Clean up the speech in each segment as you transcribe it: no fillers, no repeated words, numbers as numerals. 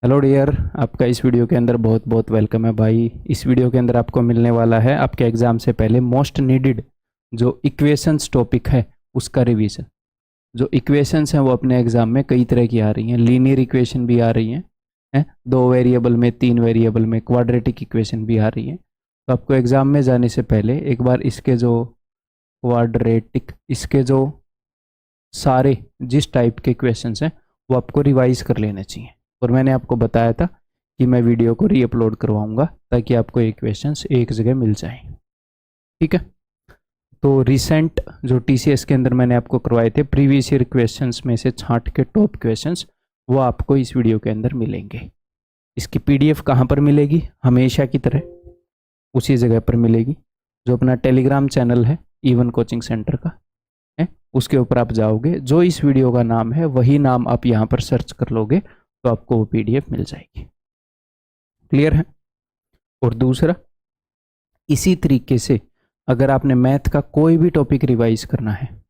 Hello dear, आपका इस video के अंदर बहुत बहुत वेलकम है भाई। इस वीडियो के अंदर आपको मिलने वाला है आपके एग्ज़ाम से पहले मोस्ट नीडेड जो इक्वेशंस टॉपिक है उसका रिवीजन। जो इक्वेशंस हैं वो अपने एग्ज़ाम में कई तरह की आ रही हैं। लीनियर इक्वेशन भी आ रही हैं, दो वेरिएबल में, तीन वेरिएबल में, क्वाड्रेटिक इक्वेशन भी आ रही हैं। तो आपको एग्ज़ाम में जाने से पहले एक बार इसके जो क्वाड्रेटिक, इसके जो सारे जिस टाइप के क्वेश्चंस हैं वो आपको रिवाइज कर लेने चाहिए। और मैंने आपको बताया था कि मैं वीडियो को री अपलोड करवाऊंगा ताकि आपको ये क्वेश्चंस एक जगह मिल जाएं। ठीक है, तो रिसेंट जो टीसीएस के अंदर मैंने आपको करवाए थे प्रीवियस ईयर क्वेश्चंस में से छांट के टॉप क्वेश्चंस, वो आपको इस वीडियो के अंदर मिलेंगे। इसकी पीडीएफ कहाँ पर मिलेगी? हमेशा की तरह उसी जगह पर मिलेगी जो अपना टेलीग्राम चैनल है इवन कोचिंग सेंटर का है। उसके ऊपर आप जाओगे, जो इस वीडियो का नाम है वही नाम आप यहाँ पर सर्च कर लोगे तो आपको वो पीडीएफ मिल जाएगी। क्लियर है? और दूसरा, इसी तरीके से अगर आपने मैथ का कोई भी टॉपिक रिवाइज करना है,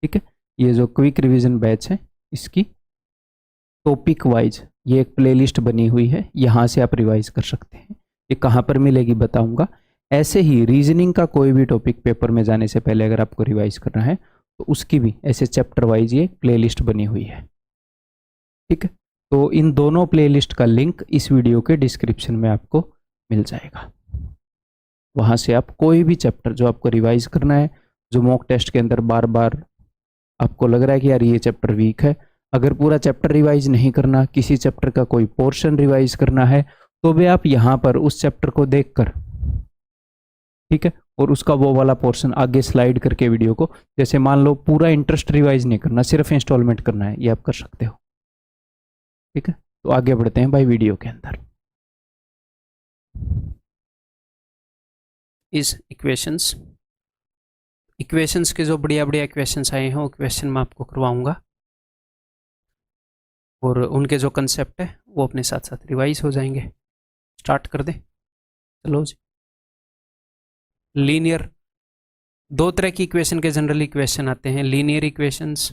ठीक है, ये जो क्विक रिवीजन बैच है इसकी टॉपिक वाइज ये एक प्लेलिस्ट बनी हुई है, यहाँ से आप रिवाइज कर सकते हैं। ये कहाँ पर मिलेगी बताऊंगा। ऐसे ही रीजनिंग का कोई भी टॉपिक पेपर में जाने से पहले अगर आपको रिवाइज करना है तो उसकी भी ऐसे चैप्टर वाइज ये प्लेलिस्ट बनी हुई है। ठीक है, तो इन दोनों प्लेलिस्ट का लिंक इस वीडियो के डिस्क्रिप्शन में आपको मिल जाएगा। वहाँ से आप कोई भी चैप्टर जो आपको रिवाइज करना है, जो मॉक टेस्ट के अंदर बार बार आपको लग रहा है कि यार ये चैप्टर वीक है, अगर पूरा चैप्टर रिवाइज नहीं करना, किसी चैप्टर का कोई पोर्शन रिवाइज करना है, तो भी आप यहाँ पर उस चैप्टर को देखकर, ठीक है, और उसका वो वाला पोर्शन आगे स्लाइड करके वीडियो को, जैसे मान लो पूरा इंटरेस्ट रिवाइज नहीं करना, सिर्फ इंस्टॉलमेंट करना है, ये आप कर सकते हो। ठीक है, तो आगे बढ़ते हैं भाई वीडियो के अंदर। इस इक्वेशंस के जो बढ़िया बढ़िया इक्वेशंस आए हैं वो क्वेश्चन मैं आपको करवाऊंगा और उनके जो कंसेप्ट है वो अपने साथ साथ रिवाइज हो जाएंगे। स्टार्ट कर दें, चलो जी। लीनियर, दो तरह की इक्वेशन के जनरली इक्वेशन आते हैं, लीनियर इक्वेशंस,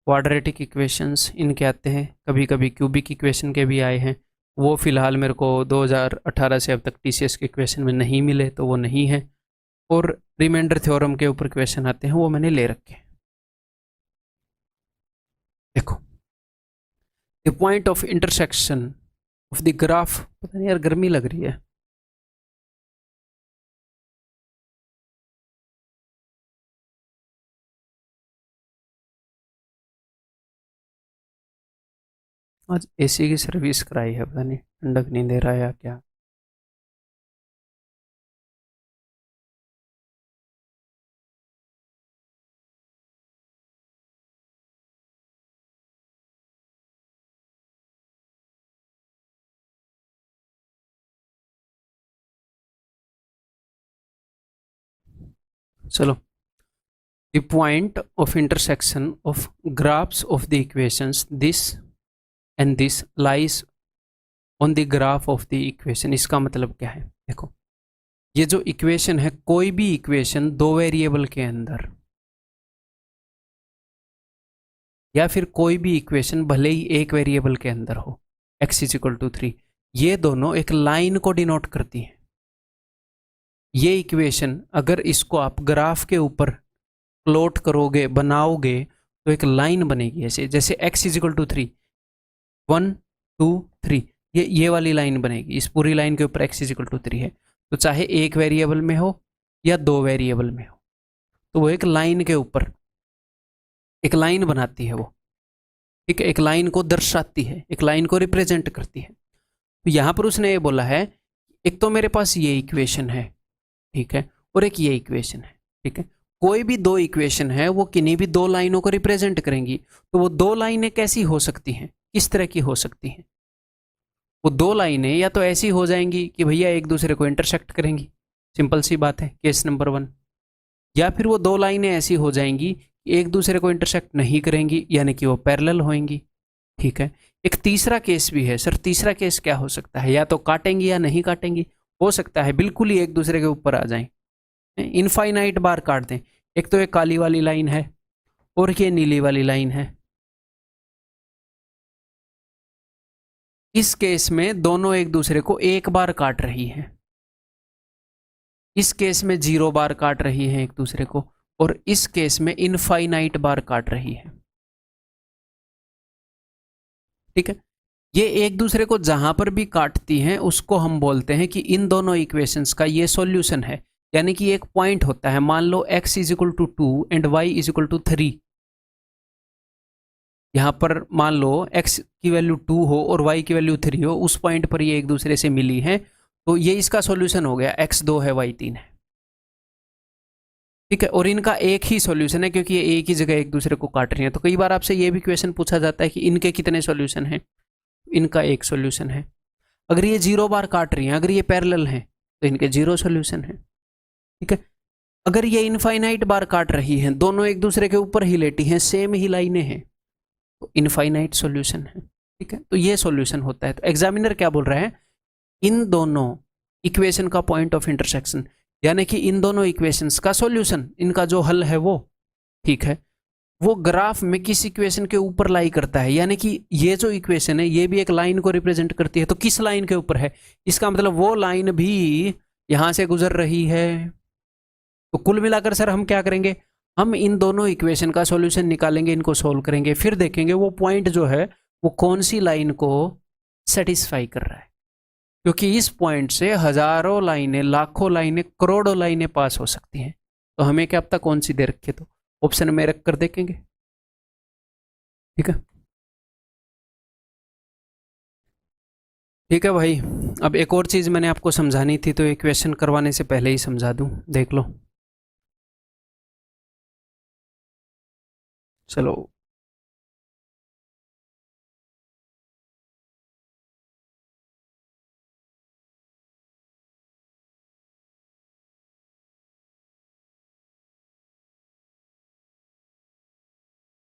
क्वाड्रेटिक इक्वेशंस इनके आते हैं। कभी कभी क्यूबिक इक्वेशन के भी आए हैं, वो फिलहाल मेरे को 2018 से अब तक टीसीएस के इक्वेशन में नहीं मिले तो वो नहीं है। और रिमाइंडर थ्योरम के ऊपर क्वेश्चन आते हैं, वो मैंने ले रखे हैं। देखो, the point of intersection of the graph, पता नहीं यार गर्मी लग रही है, आज एसी की सर्विस कराई है, पता नहीं ठंडक नहीं दे रहा है या क्या। चलो, the point of intersection of graphs of the equations this and this lies on the graph of the equation। इसका मतलब क्या है? देखो, ये जो इक्वेशन है, कोई भी इक्वेशन दो वेरिएबल के अंदर, या फिर कोई भी इक्वेशन भले ही एक वेरिएबल के अंदर हो, x इज इक्वल टू 3, ये दोनों एक लाइन को डिनोट करती हैं। ये इक्वेशन अगर इसको आप ग्राफ के ऊपर प्लॉट करोगे, बनाओगे, तो एक लाइन बनेगी ऐसे, जैसे x इज इक्वल टू 3, 1 2 3, ये वाली लाइन बनेगी। इस पूरी लाइन के ऊपर x इज इक्वल टू 3 है, तो चाहे एक वेरिएबल में हो या दो वेरिएबल में हो, तो वो एक लाइन के ऊपर एक लाइन बनाती है वो। ठीक है, एक लाइन को दर्शाती है, एक लाइन को रिप्रेजेंट करती है। तो यहाँ पर उसने ये बोला है, एक तो मेरे पास ये इक्वेशन है, ठीक है, और एक ये इक्वेशन है। ठीक है, कोई भी दो इक्वेशन है वो किन्हीं भी दो लाइनों को रिप्रेजेंट करेंगी, तो वो दो लाइनें कैसी हो सकती हैं, किस तरह की हो सकती हैं? वो दो लाइनें या तो ऐसी हो जाएंगी कि भैया एक दूसरे को इंटरसेक्ट करेंगी, सिंपल सी बात है, केस नंबर 1। या फिर वो दो लाइनें ऐसी हो जाएंगी कि एक दूसरे को इंटरसेक्ट नहीं करेंगी, यानी कि वो पैरेलल होंगी। ठीक है, एक तीसरा केस भी है। सर तीसरा केस क्या हो सकता है? या तो काटेंगी या नहीं काटेंगी। हो सकता है बिल्कुल ही एक दूसरे के ऊपर आ जाएं, इनफाइनाइट बार काट दें। एक तो ये काली वाली लाइन है और ये नीली वाली लाइन है, इस केस में दोनों एक दूसरे को एक बार काट रही है, इस केस में 0 बार काट रही है एक दूसरे को, और इस केस में इनफाइनाइट बार काट रही है। ठीक है, ये एक दूसरे को जहां पर भी काटती हैं उसको हम बोलते हैं कि इन दोनों इक्वेशंस का ये सॉल्यूशन है। यानी कि एक पॉइंट होता है, मान लो x is equal to 2 and y is equal to 3। यहां पर मान लो x की वैल्यू 2 हो और y की वैल्यू 3 हो, उस पॉइंट पर ये एक दूसरे से मिली है, तो ये इसका सॉल्यूशन हो गया, x 2 है y 3 है। ठीक है, और इनका एक ही सॉल्यूशन है क्योंकि ये एक ही जगह एक दूसरे को काट रही है। तो कई बार आपसे ये भी क्वेश्चन पूछा जाता है कि इनके कितने सॉल्यूशन हैं, इनका एक सॉल्यूशन है। अगर ये 0 बार काट रही हैं, अगर ये पैरेलल हैं, तो इनके 0 सॉल्यूशन है। ठीक है, अगर ये इनफाइनाइट बार काट रही हैं, दोनों एक दूसरे के ऊपर ही लेटी हैं, सेम ही लाइनें हैं, तो इनफाइनाइट सॉल्यूशन है। ठीक है, तो ये सॉल्यूशन होता है। तो एग्जामिनर क्या बोल रहा है, इन दोनों इक्वेशन का पॉइंट ऑफ इंटरसेक्शन, यानी कि इन दोनों इक्वेशंस का सॉल्यूशन, इनका जो हल है वो, ठीक है, वो ग्राफ में किस इक्वेशन के ऊपर लाई करता है। यानी कि ये जो इक्वेशन है ये भी एक लाइन को रिप्रेजेंट करती है, तो किस लाइन के ऊपर है, इसका मतलब वो लाइन भी यहां से गुजर रही है। तो कुल मिलाकर सर हम क्या करेंगे, हम इन दोनों इक्वेशन का सॉल्यूशन निकालेंगे, इनको सोल्व करेंगे, फिर देखेंगे वो पॉइंट जो है वो कौन सी लाइन को सेटिस्फाई कर रहा है। क्योंकि इस पॉइंट से हजारों लाइनें, लाखों लाइनें, करोड़ों लाइनें पास हो सकती हैं। तो हमें क्या पता कौन सी दे रखी है, तो ऑप्शन में रख कर देखेंगे। ठीक है, ठीक है भाई। अब एक और चीज़ मैंने आपको समझानी थी, तो इक्वेशन करवाने से पहले ही समझा दूं, देख लो। चलो,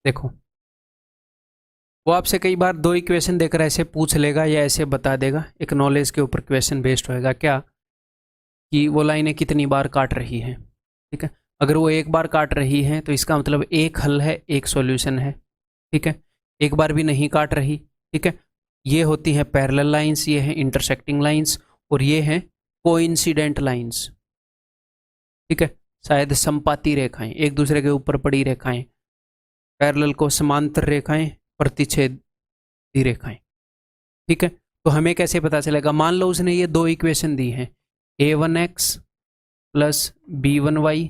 देखो, वो आपसे कई बार दो इक्वेशन देकर ऐसे पूछ लेगा या ऐसे बता देगा, एक नॉलेज के ऊपर क्वेश्चन बेस्ड होएगा क्या, कि वो लाइनें कितनी बार काट रही हैं। ठीक है, अगर वो एक बार काट रही हैं तो इसका मतलब एक हल है, एक सॉल्यूशन है। ठीक है, एक बार भी नहीं काट रही, ठीक है, ये होती हैं पैरेलल लाइंस, ये हैं इंटरसेक्टिंग लाइंस, और ये हैं कोइंसिडेंट लाइंस। ठीक है, शायद संपाती रेखाएं, एक दूसरे के ऊपर पड़ी रेखाएं, पैरेलल को समांतर रेखाएं, प्रतिच्छेदी रेखाएं। ठीक है, तो हमें कैसे पता चलेगा, मान लो उसने ये दो इक्वेशन दी हैं, a1x plus b1y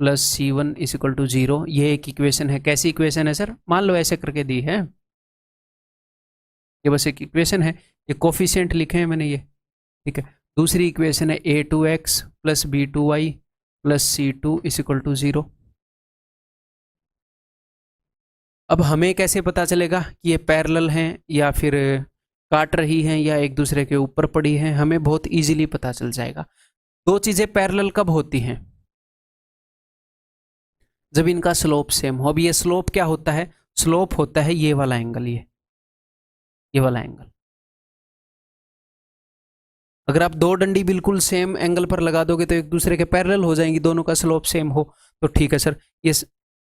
plus c1 is equal to 0, ये एक इक्वेशन है। कैसी इक्वेशन है सर, मान लो ऐसे करके दी है, ये बस एक इक्वेशन है, ये कोफिशिएंट लिखे हैं मैंने ये। ठीक है, दूसरी इक्वेशन है a2x plus b2y plus c2 is equal to 0। अब हमें कैसे पता चलेगा कि ये पैरेलल हैं या फिर काट रही हैं या एक दूसरे के ऊपर पड़ी हैं, हमें बहुत इजीली पता चल जाएगा। दो चीजें पैरेलल कब होती हैं, जब इनका स्लोप सेम हो। अब ये स्लोप क्या होता है, स्लोप होता है ये वाला एंगल, ये वाला एंगल। अगर आप दो डंडी बिल्कुल सेम एंगल पर लगा दोगे तो एक दूसरे के पैरेलल हो जाएंगी, दोनों का स्लोप सेम हो। तो ठीक है सर, ये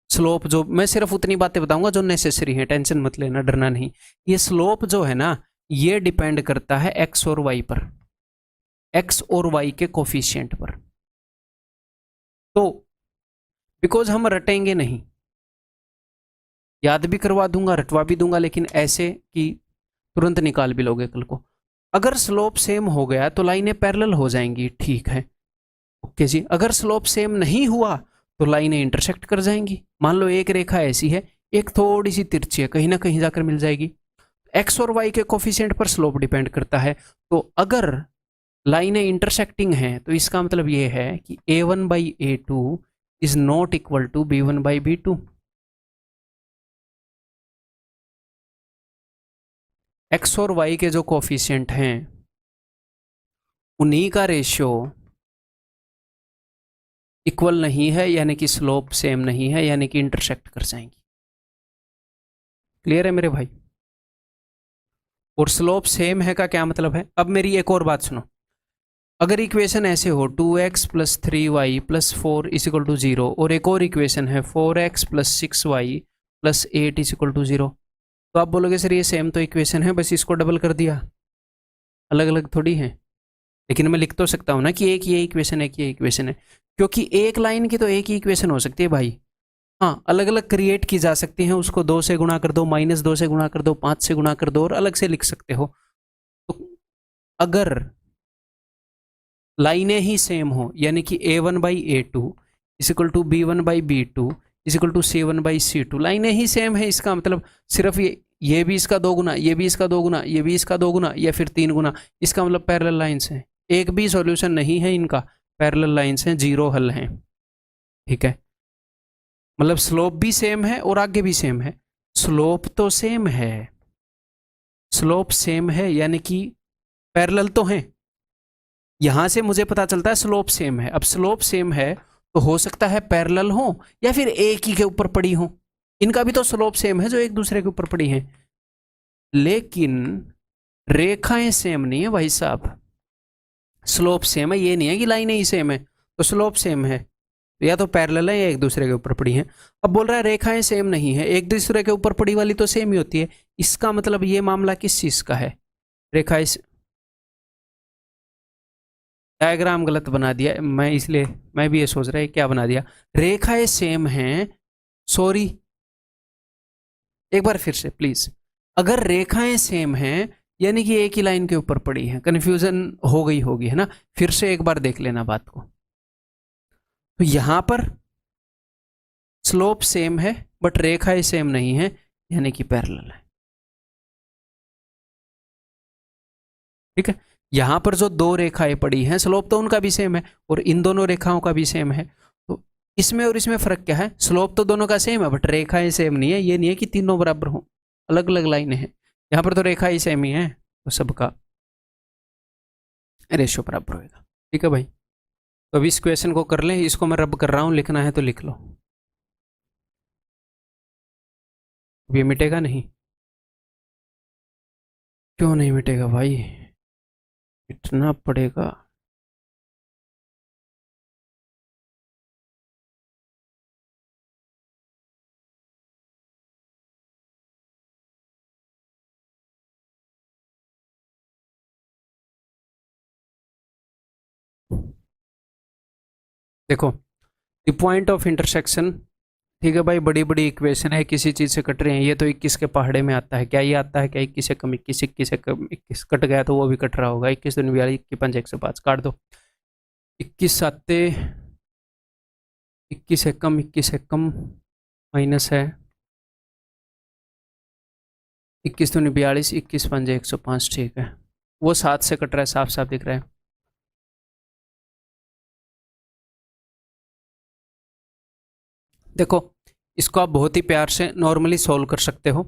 स्लोप, जो मैं सिर्फ उतनी बातें बताऊंगा जो नेसेसरी है, टेंशन मत लेना, डरना नहीं। ये स्लोप जो है ना, ये डिपेंड करता है एक्स और वाई पर, एक्स और वाई के कोफिशिएंट पर। तो बिकॉज हम रटेंगे नहीं, याद भी करवा दूंगा, रटवा भी दूंगा, लेकिन ऐसे कि तुरंत निकाल भी लोगे कल को। अगर स्लोप सेम हो गया तो लाइनें पैरेलल हो जाएंगी, ठीक है, ओके जी। अगर स्लोप सेम नहीं हुआ तो लाइनें इंटरसेक्ट कर जाएंगी। मान लो एक रेखा ऐसी है, एक थोड़ी सी तिरछी है, कहीं ना कहीं जाकर मिल जाएगी। एक्स और वाई के कोफिशिएंट पर स्लोप डिपेंड करता है। तो अगर लाइनें इंटरसेक्टिंग हैं तो इसका मतलब ये है कि a1 by a2 is not equal to b1 by b2। X और वाई के जो कोफिशिएंट हैं उन्हीं का रेशियो इक्वल नहीं है, यानी कि स्लोप सेम नहीं है, यानी कि इंटरसेक्ट कर जाएंगी। क्लियर है मेरे भाई। और स्लोप सेम है का क्या मतलब है, अब मेरी एक और बात सुनो। अगर इक्वेशन ऐसे हो 2x plus 3y plus 4 is equal to 0, और एक और इक्वेशन है 4x plus 6y plus 8 is equal to 0, तो आप बोलोगे सर ये सेम तो इक्वेशन है, बस इसको डबल कर दिया, अलग अलग थोड़ी है। लेकिन मैं लिख तो सकता हूँ ना कि एक ये इक्वेशन है, कि ये इक्वेशन है, क्योंकि एक लाइन की तो एक ही इक्वेशन हो सकती है भाई। हाँ, अलग अलग क्रिएट की जा सकती हैं, उसको 2 से गुणा कर दो, -2 से गुणा कर दो, 5 से गुणा कर दो और अलग से लिख सकते हो। तो अगर लाइनें ही सेम हो, यानी कि A1/A2 equal to B1/B2 equal to C1/C2, लाइनें ही सेम है, इसका मतलब सिर्फ ये भी इसका 2 गुना, ये भी इसका 2 गुना, ये भी इसका 2 गुना, या फिर 3 गुना, इसका मतलब पैरेलल लाइन्स हैं। एक भी सॉल्यूशन नहीं है इनका, पैरेलल लाइन्स हैं, जीरो हल हैं। ठीक है, मतलब स्लोप भी सेम है और आगे भी सेम है। स्लोप तो सेम है, स्लोप सेम है यानी कि पैरेलल तो हैं। यहां से मुझे पता चलता है स्लोप सेम है। अब स्लोप सेम है तो हो सकता है पैरेलल हो या फिर एक ही के ऊपर पड़ी हो। इनका भी तो स्लोप सेम है जो एक दूसरे के ऊपर पड़ी हैं, लेकिन रेखाएं सेम नहीं है भाई साहब। स्लोप सेम है, ये नहीं है कि लाइनें ही सेम है, तो स्लोप सेम है, या तो पैरेलल है या एक दूसरे के ऊपर पड़ी हैं। अब बोल रहा है रेखाएं सेम नहीं है, एक दूसरे के ऊपर पड़ी वाली तो सेम ही होती है। इसका मतलब ये मामला किस चीज का है? रेखाएं, डायग्राम गलत बना दिया मैं, इसलिए मैं भी ये सोच रहा है क्या बना दिया। रेखाएं सेम हैं, सॉरी एक बार फिर से प्लीज। अगर रेखाएं सेम हैं यानी कि एक ही लाइन के ऊपर पड़ी है, कंफ्यूजन हो गई होगी है ना, फिर से एक बार देख लेना बात को। तो यहां पर स्लोप सेम है बट रेखाएं सेम नहीं है, यानी कि पैरेलल है। ठीक है, यहां पर जो दो रेखाएं पड़ी हैं स्लोप तो उनका भी सेम है और इन दोनों रेखाओं का भी सेम है। तो इसमें और इसमें फर्क क्या है? स्लोप तो दोनों का सेम है बट रेखाएं सेम नहीं है। ये नहीं है कि तीनों बराबर हो, अलग अलग लाइनें हैं। यहां पर तो रेखा ही सेम ही है, तो सबका रेशियो बराबर होगा। ठीक है भाई, तो अभी इस क्वेश्चन को कर लें, इसको मैं रब कर रहा हूं, लिखना है तो लिख लो। ये मिटेगा नहीं? क्यों नहीं मिटेगा भाई, मिटना पड़ेगा। देखो, द पॉइंट ऑफ इंटरसेक्शन, ठीक है भाई, बड़ी बड़ी इक्वेशन है, किसी चीज से कट रहे हैं। ये तो 21 के पहाड़े में आता है, क्या ये आता है क्या? 21 से कम 21, 21 से कम 21 कट गया तो वो भी कट रहा होगा। 21 दूनी 42, 21 पंजे 105, काट दो। 21 साते 21 से कम, 21 से कम माइनस है 21 दूनी 42, 21 पंजे 105। ठीक है, वो 7 से कट रहा है, साफ साफ दिख रहा है। देखो, इसको आप बहुत ही प्यार से नॉर्मली सोल्व कर सकते हो।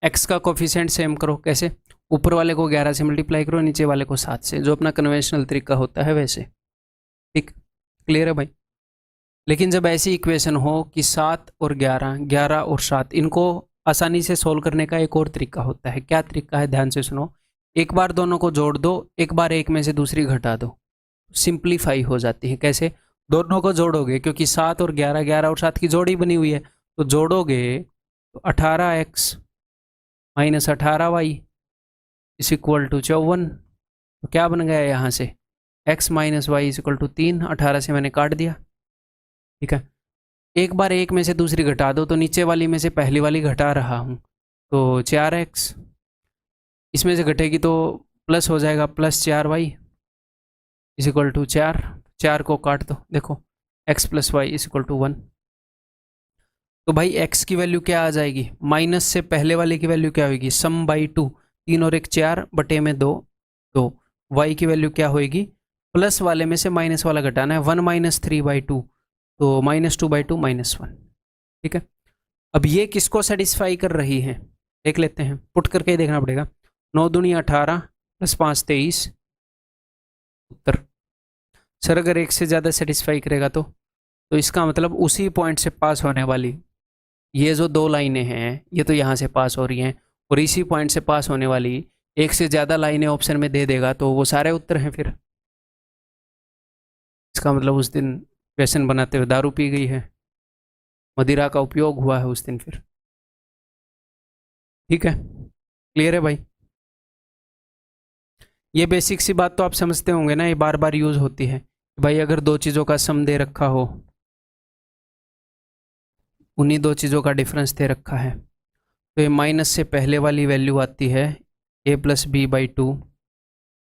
एक्स का कोफिशिएंट सेम करो, कैसे? ऊपर वाले को 11 से मल्टीप्लाई करो, नीचे वाले को 7 से, जो अपना कन्वेंशनल तरीका होता है वैसे। ठीक, क्लियर है भाई? लेकिन जब ऐसी इक्वेशन हो कि 7 और 11, 11 और 7, इनको आसानी से सोल्व करने का एक और तरीका होता है। क्या तरीका है? ध्यान से सुनो। एक बार दोनों को जोड़ दो, एक बार एक में से दूसरी घटा दो, सिंप्लीफाई हो जाती है। कैसे? दोनों को जोड़ोगे, क्योंकि 7 और 11, 11 और 7 की जोड़ी बनी हुई है, तो जोड़ोगे तो 18x minus 18y is equal to 54। तो क्या बन गया यहाँ से? x minus Y is equal to 3। 18 से मैंने काट दिया। ठीक है, एक बार एक में से दूसरी घटा दो, तो नीचे वाली में से पहली वाली घटा रहा हूँ, तो 4x इसमें से घटेगी तो प्लस हो जाएगा, plus 4y is equal to 4। 4 को काट दो, देखो x plus Y is equal to 1। तो भाई x की वैल्यू क्या आ जाएगी? माइनस से पहले वाले की वैल्यू क्या होगी? सम बाई 2, 3 और 1 4 बटे में 2, 2। y की वैल्यू क्या होगी? प्लस वाले में से माइनस वाला घटाना है, 1 माइनस 3/2, तो -2/2 -1। ठीक है, अब ये किसको सेटिस्फाई कर रही है देख लेते हैं, पुट करके ही देखना पड़ेगा। 9 दूनी 18 प्लस 5 23। उत्तर सर अगर एक से ज़्यादा सेटिस्फाई करेगा तो इसका मतलब उसी पॉइंट से पास होने वाली ये जो दो लाइनें हैं, ये तो यहाँ से पास हो रही हैं, और इसी पॉइंट से पास होने वाली एक से ज़्यादा लाइनें ऑप्शन में दे देगा, तो वो सारे उत्तर हैं। फिर इसका मतलब उस दिन क्वेश्चन बनाते हुए दारू पी गई है, मदिरा का उपयोग हुआ है उस दिन। फिर ठीक है, क्लियर है भाई? ये बेसिक सी बात तो आप समझते होंगे ना, ये बार बार यूज होती है। भाई अगर दो चीज़ों का सम दे रखा हो, उन्हीं दो चीज़ों का डिफरेंस दे रखा है, तो ये माइनस से पहले वाली वैल्यू आती है a+b/2,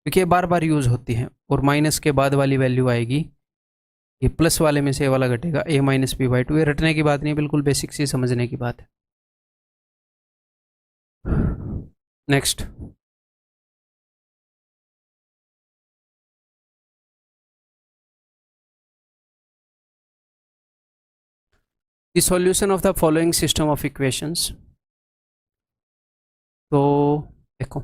क्योंकि ये बार बार यूज होती है, और माइनस के बाद वाली वैल्यू आएगी, ये प्लस वाले में से ये वाला घटेगा, a-b/2। ये रटने की बात नहीं है, बिल्कुल बेसिक सी समझने की बात है। Next, the solution of the following system of equations. तो देखो,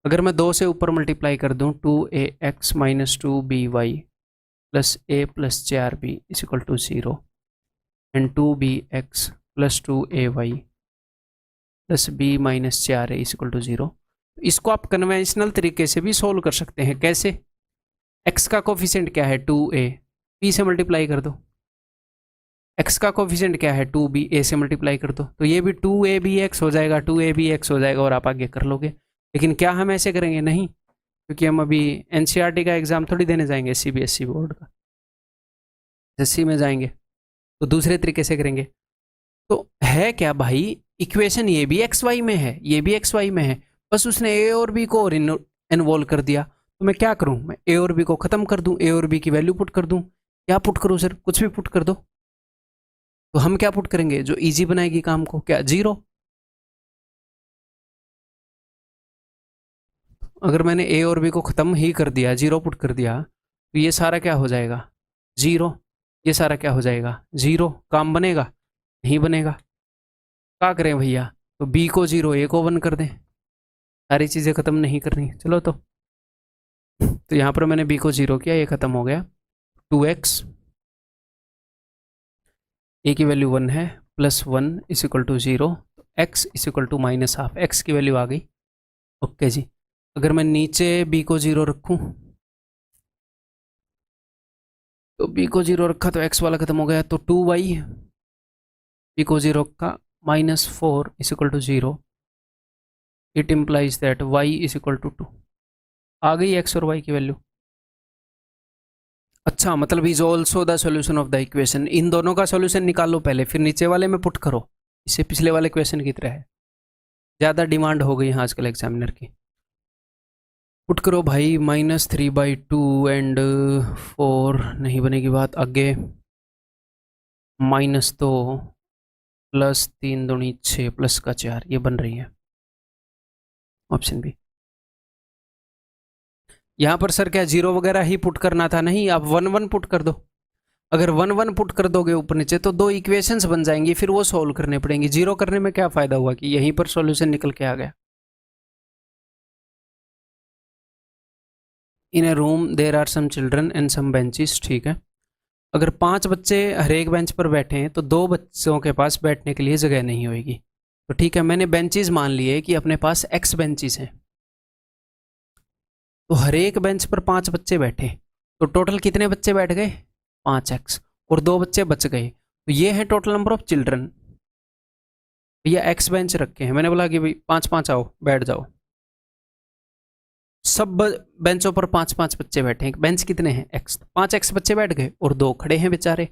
अगर मैं 2 से ऊपर मल्टीप्लाई कर दूं, 2ax - 2by plus a+4b = 0 and 2bx + 2ay plus b - 4a = 0, इसको आप कन्वेंशनल तरीके से भी सोल्व कर सकते हैं। कैसे? x का कोफिशिएंट क्या है? 2a, p से मल्टीप्लाई कर दो। x का कोफिशिएंट क्या है? 2b, a से मल्टीप्लाई कर दो, तो ये भी 2abx हो जाएगा, 2abx हो जाएगा, और आप आगे कर लोगे। लेकिन क्या हम ऐसे करेंगे? नहीं, क्योंकि हम अभी एनसीईआरटी का एग्जाम थोड़ी देने जाएंगे, सीबीएसई बोर्ड का। एसएससी में जाएंगे तो दूसरे तरीके से करेंगे। तो है क्या भाई, इक्वेशन ये भी एक्स वाई में है, ये भी एक्स वाई में है, बस उसने ए और बी को और इन्वॉल्व कर दिया। तो मैं क्या करूं? मैं ए और बी को खत्म कर दूं, ए और बी की वैल्यू पुट कर दूं। क्या पुट करूं सर? कुछ भी पुट कर दो। तो हम क्या पुट करेंगे जो इजी बनाएगी काम को? क्या? 0। अगर मैंने ए और बी को खत्म ही कर दिया, 0 पुट कर दिया, तो ये सारा क्या हो जाएगा? 0। ये सारा क्या हो जाएगा? 0। काम बनेगा? नहीं बनेगा। क्या करें भैया? तो बी को 0, ए को 1 कर दें। सारी चीज़ें ख़त्म नहीं करनी, चलो। तो यहाँ पर मैंने बी को 0 किया, ये ख़त्म हो गया। 2x, ए की वैल्यू 1 है, +1 = 0, x = -½ x की वैल्यू आ गई। ओके जी। अगर मैं नीचे b को 0 रखूं, तो b को 0 रखा तो x वाला खत्म हो गया, तो 2y, b को 0 का -4 = 0, इट इम्प्लाइज दैट y = 2। आ गई x और y की वैल्यू। अच्छा, मतलब is also the solution of the equation. इन दोनों का सॉल्यूशन निकालो पहले, फिर नीचे वाले में पुट करो। इससे पिछले वाले क्वेश्चन की तरह है, ज़्यादा डिमांड हो गई है आजकल एग्जामिनर की। पुट करो भाई, -3/2 एंड 4 नहीं बनेगी बात। आगे -2 +3 दूनी 6 प्लस का 4, ये बन रही है ऑप्शन बी। यहाँ पर सर क्या 0 वगैरह ही पुट करना था? नहीं, आप 1 1 पुट कर दो। अगर 1 1 पुट कर दोगे ऊपर नीचे, तो 2 इक्वेशंस बन जाएंगी, फिर वो सॉल्व करने पड़ेंगी। 0 करने में क्या फ़ायदा हुआ कि यहीं पर सॉल्यूशन निकल के आ गया। In a room there are some children and some benches, ठीक है। अगर 5 बच्चे हर एक बेंच पर बैठे हैं, तो 2 बच्चों के पास बैठने के लिए जगह नहीं होगी। तो ठीक है, मैंने बेंचेस मान लिए कि अपने पास x बेंचेस हैं, तो हर एक बेंच पर 5 बच्चे बैठे, तो टोटल कितने बच्चे बैठ गए? 5x, और 2 बच्चे बच गए, तो ये है टोटल नंबर ऑफ चिल्ड्रन। भैया x बेंच रखे हैं, मैंने बोला कि भाई 5 5 आओ बैठ जाओ। सब बेंचों पर 5 5 बच्चे बैठे हैं। बेंच कितने हैं? x, 5x बच्चे बैठ गए और 2 खड़े हैं बेचारे,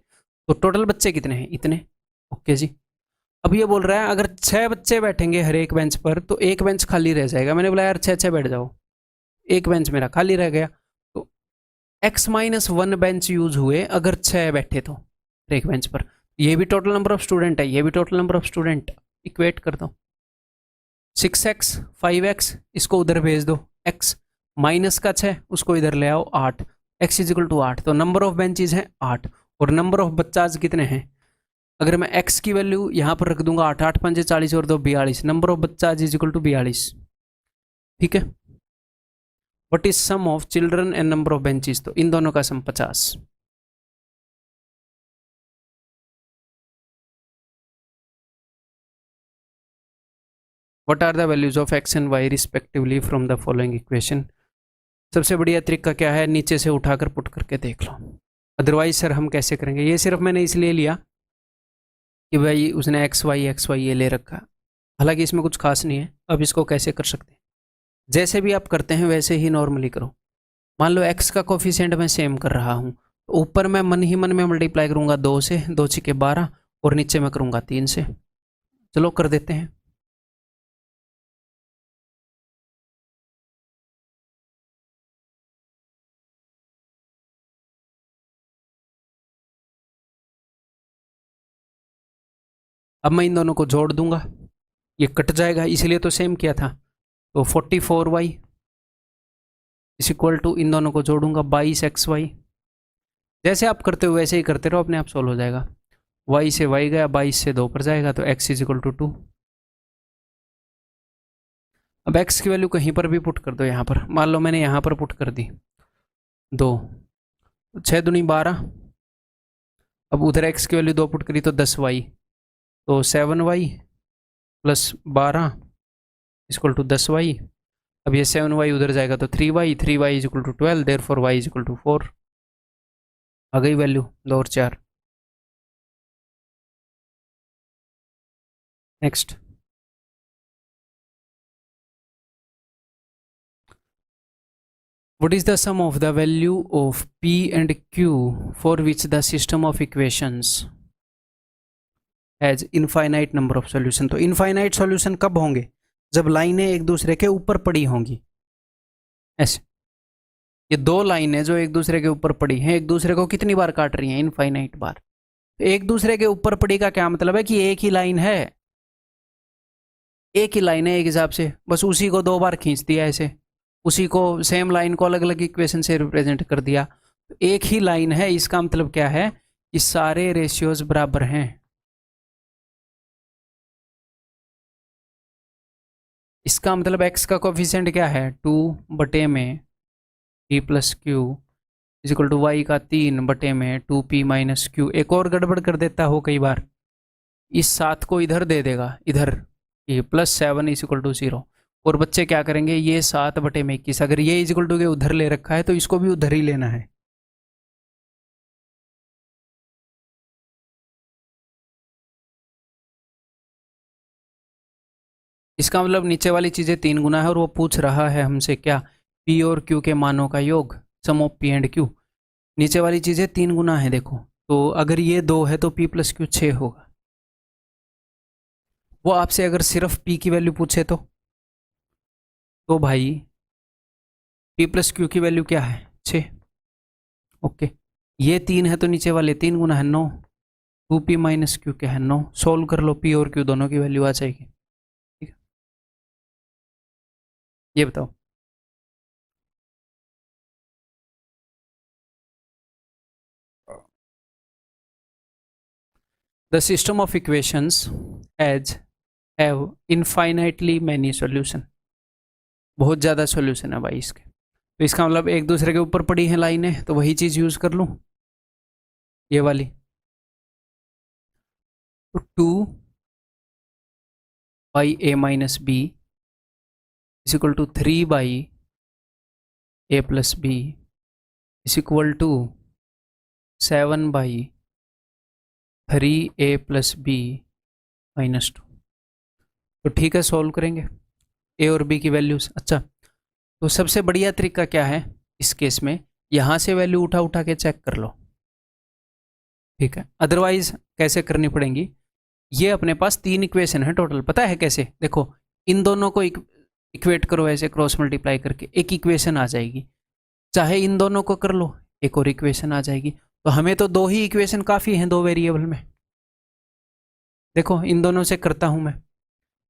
तो टोटल बच्चे कितने हैं? इतने। ओके जी। अब ये बोल रहा है अगर 6 बच्चे बैठेंगे हर एक बेंच पर, तो एक बेंच खाली रह जाएगा। मैंने बोला यार 6 बैठ जाओ, एक बेंच मेरा खाली रह गया, तो x - 1 बेंच यूज हुए अगर 6 बैठे तो एक बेंच पर। ये भी टोटल नंबर ऑफ स्टूडेंट है, ये भी total number of student. Equate कर दो, 6x 5x, इसको उधर भेज दो, x माइनस का 6 उसको इधर ले आओ, 8, x = 8, तो नंबर ऑफ बेंचेज हैं 8, और नंबर ऑफ बच्चाज कितने हैं? अगर मैं x की वैल्यू यहाँ पर रख दूंगा 8, 8 5 40 और 2 42, नंबर ऑफ बच्चाज = 42, ठीक है। What is sum of children and number of benches? तो इन दोनों का sum 50। What are the values of x and y respectively from the following equation? सबसे बढ़िया तरीका क्या है? नीचे से उठाकर पुट करके देख लो। अदरवाइज सर हम कैसे करेंगे? ये सिर्फ मैंने इसलिए लिया कि भाई उसने x y ये ले रखा, हालांकि इसमें कुछ खास नहीं है। अब इसको कैसे कर सकते हैं, जैसे भी आप करते हैं वैसे ही नॉर्मली करो। मान लो x का कोफिशिएंट मैं सेम कर रहा हूँ, तो ऊपर मैं मन ही मन में मल्टीप्लाई करूँगा 2 से, 2 छिके 12, और नीचे मैं करूँगा 3 से। चलो कर देते हैं। अब मैं इन दोनों को जोड़ दूंगा, ये कट जाएगा, इसलिए तो सेम किया था। तो 44y इज इक्वल टू, इन दोनों को जोड़ूंगा 22xy। जैसे आप करते हो वैसे ही करते रहो, अपने आप सोल्व हो जाएगा। y से y गया, 22 से 2 पर जाएगा, तो x इज इक्वल टू 2। अब x की वैल्यू कहीं पर भी पुट कर दो। यहाँ पर मान लो मैंने यहाँ पर पुट कर दी 2, 6 दूनी 12। अब उधर x की वैल्यू 2 पुट करी तो 10y, तो 7y plus 12 equal to 10y। अब ये 7y उधर जाएगा तो 3y, 3y is equal to 12, therefore y is equal to 4। आ गई वैल्यू 2 और 4। Next, what is the sum of the value of p and q for which the system of equations has infinite number of solution। तो infinite solution कब होंगे, जब लाइनें एक दूसरे के ऊपर पड़ी होंगी। ऐसे ये दो लाइनें जो एक दूसरे के ऊपर पड़ी हैं, एक दूसरे को कितनी बार काट रही हैं, इनफाइनाइट बार। एक दूसरे के ऊपर पड़ी का क्या मतलब है कि एक ही लाइन है, एक ही लाइन है एक हिसाब से, बस उसी को 2 बार खींच दिया ऐसे, उसी को सेम लाइन को अलग अलग इक्वेशन से रिप्रेजेंट कर दिया। तो एक ही लाइन है, इसका मतलब क्या है कि सारे रेशियोज बराबर हैं। इसका मतलब x का कोफिशिएंट क्या है, 2 बटे में p plus Q is equal to Y का 3 बटे में 2p माइनस क्यू। एक और गड़बड़ कर देता हो कई बार, इस 7 को इधर दे देगा, इधर ये प्लस 7 इज इक्वल टू 0। और बच्चे क्या करेंगे, ये 7 बटे में 21, अगर ये इज इक्वल टू के उधर ले रखा है तो इसको भी उधर ही लेना है। इसका मतलब नीचे वाली चीज़ें 3 गुना है, और वो पूछ रहा है हमसे क्या, p और q के मानों का योग, सम ऑफ p एंड q। नीचे वाली चीज़ें 3 गुना है देखो, तो अगर ये 2 है तो p प्लस क्यू 6 होगा। वो आपसे अगर सिर्फ p की वैल्यू पूछे तो भाई p प्लस क्यू की वैल्यू क्या है, 6। ओके, ये 3 है तो नीचे वाले 3 गुना है 9, 2p माइनस क्यू क्या है 9। सोल्व कर लो, p और q दोनों की वैल्यू आ जाएगी। ठीक है, ये बताओ। The system of equations as have infinitely many solution। बहुत ज़्यादा सॉल्यूशन है भाई इसके। तो इसका मतलब एक दूसरे के ऊपर पड़ी है लाइनें, तो वही चीज़ यूज़ कर लूँ, ये वाली। तो 2 by A minus B is equal to 3 by A plus B is equal to 7 by 3a plus B minus 2। तो ठीक है, सॉल्व करेंगे ए और बी की वैल्यूज। अच्छा, तो सबसे बढ़िया तरीका क्या है इस केस में, यहाँ से वैल्यू उठा उठा के चेक कर लो। ठीक है, अदरवाइज कैसे करनी पड़ेंगी, ये अपने पास 3 इक्वेशन है टोटल, पता है कैसे, देखो इन दोनों को इक्वेट करो ऐसे क्रॉस मल्टीप्लाई करके, एक इक्वेशन आ जाएगी। चाहे इन दोनों को कर लो, एक और इक्वेशन आ जाएगी। तो हमें तो 2 ही इक्वेशन काफ़ी हैं 2 वेरिएबल में। देखो इन दोनों से करता हूँ मैं,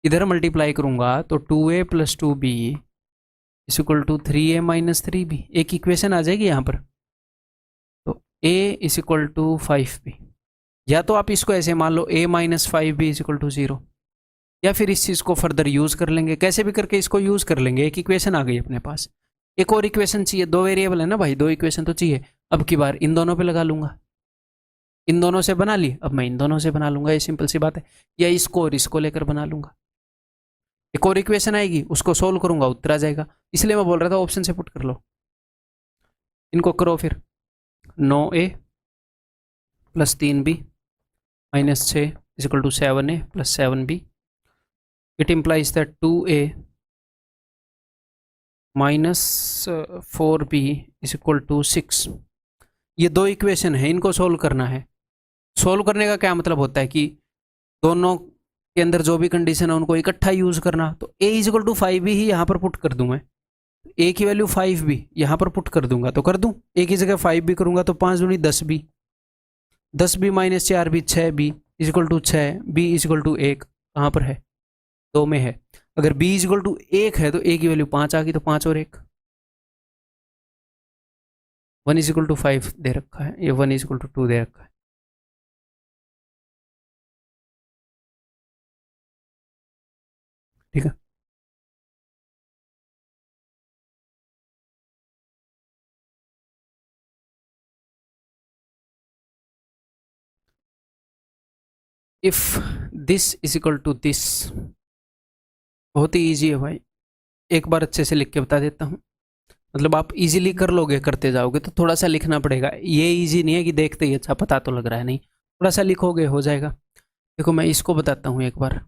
इधर मल्टीप्लाई करूँगा तो 2a plus 2b is equal to 3a minus 3b, एक इक्वेशन आ जाएगी यहाँ पर। तो a is equal to 5b, या तो आप इसको ऐसे मान लो a minus 5b is equal to 0, या फिर इस चीज़ को फर्दर यूज़ कर लेंगे, कैसे भी करके इसको यूज़ कर लेंगे। एक इक्वेशन आ गई अपने पास, एक और इक्वेशन चाहिए, 2 वेरिएबल है ना भाई, 2 इक्वेशन तो चाहिए। अब की बार इन दोनों पे लगा लूँगा, इन दोनों से बना ली, अब मैं इन दोनों से बना लूँगा, ये सिंपल सी बात है। या इसको और इसको लेकर बना लूँगा, एक और इक्वेशन आएगी उसको सोल्व करूँगा, उत्तर आ जाएगा। इसलिए मैं बोल रहा था ऑप्शन से पुट कर लो, इनको करो फिर। 9a plus 3b minus 6 is equal to 7a plus 7b। It implies that 2a minus 4b is equal to 6। ये दो इक्वेशन है, इनको सोल्व करना है। सोल्व करने का क्या मतलब होता है कि दोनों के अंदर जो भी कंडीशन है उनको इकट्ठा यूज करना। तो a इज इक्वल टू 5 ही यहाँ पर पुट कर दूं मैं, a की वैल्यू 5 भी यहाँ पर पुट कर दूंगा तो कर दूं। a की जगह 5 भी करूंगा तो 5 दूनी 10 भी, 10 भी माइनस 4 भी 6 भी is equal to 6, b is equal to 1 कहाँ पर है, 2 में है। अगर b इज इक्वल टू 1 है तो a की वैल्यू 5 आ गई, तो 5 और 1, 1 इज इक्वल टू 5 दे रखा है, ये 1 इज इक्वल टू 2 दे रखा है। ठीक है, if this is equal to this, बहुत ही ईजी है भाई, एक बार अच्छे से लिख के बता देता हूँ। मतलब आप इजीली कर लोगे, करते जाओगे तो थोड़ा सा लिखना पड़ेगा, ये इजी नहीं है कि देखते ही अच्छा पता तो लग रहा है, नहीं, थोड़ा सा लिखोगे हो जाएगा। देखो मैं इसको बताता हूँ एक बार,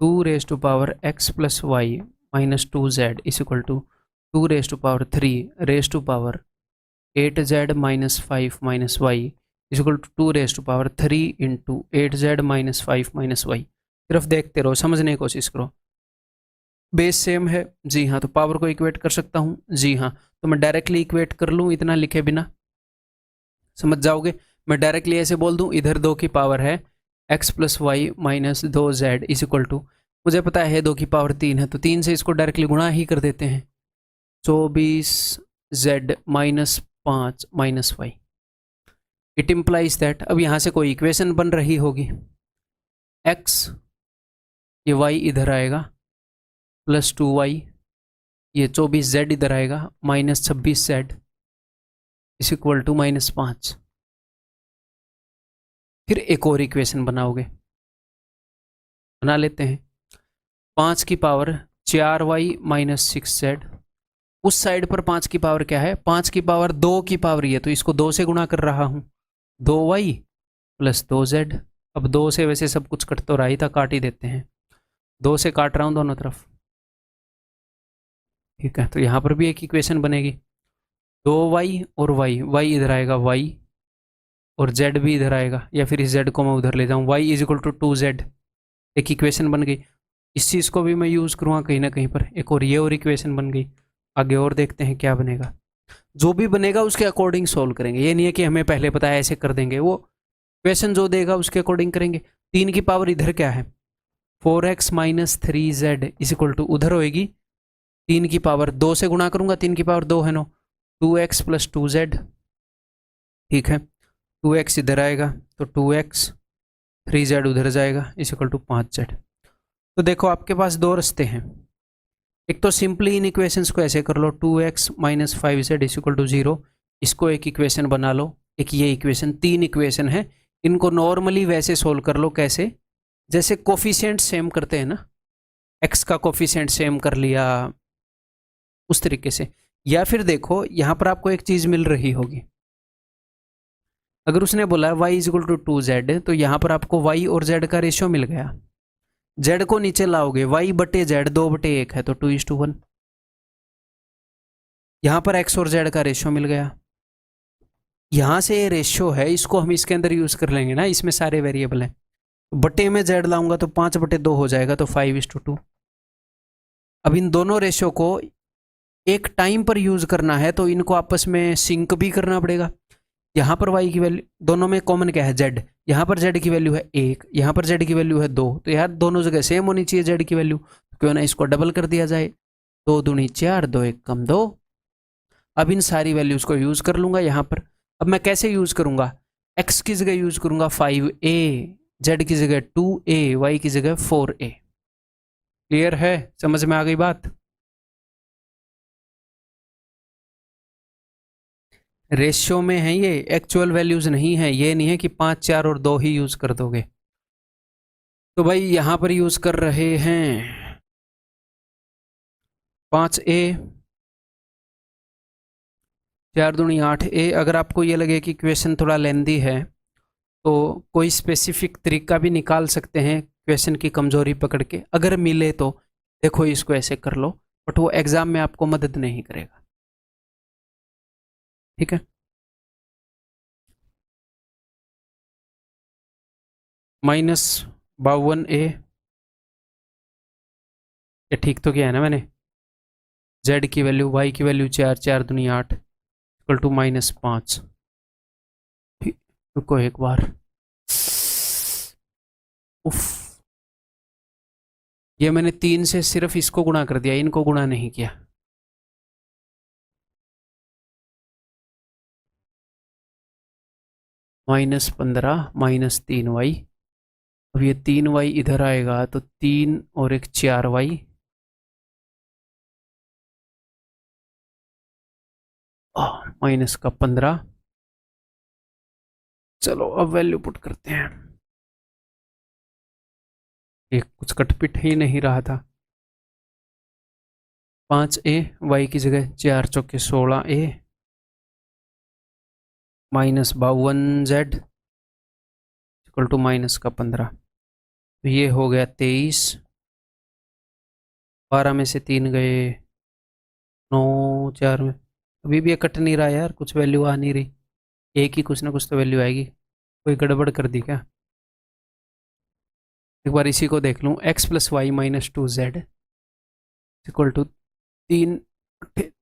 2 raise to power x plus Y minus 2z is equal to 2 raise to power 3 raise to power 8z minus 5 minus Y is equal to 2 raise to power 3 into 8z minus 5 minus Y. सिर्फ देखते रहो, समझने की कोशिश करो। Base same है जी हाँ, तो पावर को इक्वेट कर सकता हूँ जी हाँ, तो मैं डायरेक्टली इक्वेट कर लूँ इतना लिखे बिना, समझ जाओगे। मैं डायरेक्टली ऐसे बोल दूँ, इधर 2 की पावर है x plus Y minus 2z is equal to, मुझे पता है 2 की पावर 3 है तो 3 से इसको डायरेक्टली गुणा ही कर देते हैं, 24z minus 5 minus y. It implies that, अब यहाँ से कोई इक्वेशन बन रही होगी, x ये y इधर आएगा प्लस 2y, ये 24z इधर आएगा minus 26z is equal to minus 5। फिर एक और इक्वेशन बनाओगे, बना लेते हैं, 5 की पावर 4y माइनस 6z, उस साइड पर 5 की पावर क्या है, 5 की पावर 2 की पावर ये, तो इसको 2 से गुणा कर रहा हूँ, 2y प्लस 2z। अब 2 से वैसे सब कुछ कट तो रहा ही था, काट ही देते हैं, 2 से काट रहा हूँ दोनों तरफ। ठीक है, तो यहाँ पर भी एक इक्वेशन बनेगी, 2y और y इधर आएगा y और z भी इधर आएगा, या फिर इस z को मैं उधर ले जाऊँ, y is equal to 2z, एक इक्वेशन बन गई। इस चीज़ को भी मैं यूज़ करूँगा कहीं ना कहीं पर, एक और ये और इक्वेशन बन गई। आगे और देखते हैं क्या बनेगा, जो भी बनेगा उसके अकॉर्डिंग सोल्व करेंगे, ये नहीं है कि हमें पहले पता है ऐसे कर देंगे, वो इक्वेशन जो देगा उसके अकॉर्डिंग करेंगे। 3 की पावर इधर क्या है, 4x minus 3z is equal to, उधर होएगी 3 की पावर 2 से गुणा करूंगा, 3 की पावर 2 है नो, 2x प्लस 2z। ठीक है, 2x इधर आएगा तो 2x, 3z उधर जाएगा इज इक्वल टू 5z। तो देखो आपके पास दो रास्ते हैं, एक तो सिंपली इन इक्वेशंस को ऐसे कर लो, 2x minus 5z is equal to 0, इसको एक इक्वेशन बना लो, एक ये इक्वेशन, 3 इक्वेशन है, इनको नॉर्मली वैसे सोल्व कर लो, कैसे, जैसे कोफिशिएंट सेम करते हैं ना, x का कोफिशिएंट सेम कर लिया उस तरीके से। या फिर देखो यहाँ पर आपको एक चीज़ मिल रही होगी, अगर उसने बोला है y is equal to 2z, तो यहाँ पर आपको y और z का रेशियो मिल गया, z को नीचे लाओगे, y बटे z 2/1 है तो 2:1, यहाँ पर x और z का रेशियो मिल गया। यहाँ से ये रेशियो है, इसको हम इसके अंदर यूज कर लेंगे ना, इसमें सारे वेरिएबल हैं, बटे में z लाऊंगा तो 5/2 हो जाएगा, तो 5:2। अब इन दोनों रेशियो को एक टाइम पर यूज करना है तो इनको आपस में सिंक भी करना पड़ेगा। यहाँ पर y की वैल्यू, दोनों में कॉमन क्या है, z, यहाँ पर z की वैल्यू है 1, यहाँ पर z की वैल्यू है 2, तो यार दोनों जगह सेम होनी चाहिए z की वैल्यू, तो क्यों ना इसको डबल कर दिया जाए, 2 दूनी 4, 2 1 कम 2। अब इन सारी वैल्यूज को यूज कर लूंगा यहाँ पर। अब मैं कैसे यूज करूंगा, x की जगह यूज करूंगा 5a, z की जगह 2a, y की जगह 4a। क्लियर है, समझ में आ गई बात। रेशियो में है ये, एक्चुअल वैल्यूज नहीं है, ये नहीं है कि 5 4 और 2 ही यूज कर दोगे। तो भाई यहां पर यूज कर रहे हैं 5a, 4 दूनी 8a। अगर आपको ये लगे कि क्वेश्चन थोड़ा लेंदी है तो कोई स्पेसिफिक तरीका भी निकाल सकते हैं, क्वेश्चन की कमजोरी पकड़ के, अगर मिले तो देखो इसको ऐसे कर लो, बट वो एग्जाम में आपको मदद नहीं करेगा। ठीक है, -52a, ये ठीक तो किया है ना मैंने? z की वैल्यू, y की वैल्यू 4, 4 दूनी 8, इक्वल टू -5। रुको एक बार, उफ, ये मैंने 3 से सिर्फ इसको गुणा कर दिया, इनको गुणा नहीं किया। -15 -3y, अब ये 3y इधर आएगा तो 3 और एक 4y, माइनस का 15। चलो अब वैल्यू पुट करते हैं, एक कुछ कटपिट ही नहीं रहा था। 5a, y की जगह 4 चौके 16a, -52z equal to minus का 15। तो ये हो गया 23, 12 में से 3 गए 9, 4 में, अभी भी ये कट नहीं रहा यार, कुछ वैल्यू आ नहीं रही, एक ही कुछ ना कुछ तो वैल्यू आएगी। कोई गड़बड़ कर दी क्या? एक बार इसी को देख लूँ, x plus Y minus 2z equal to 3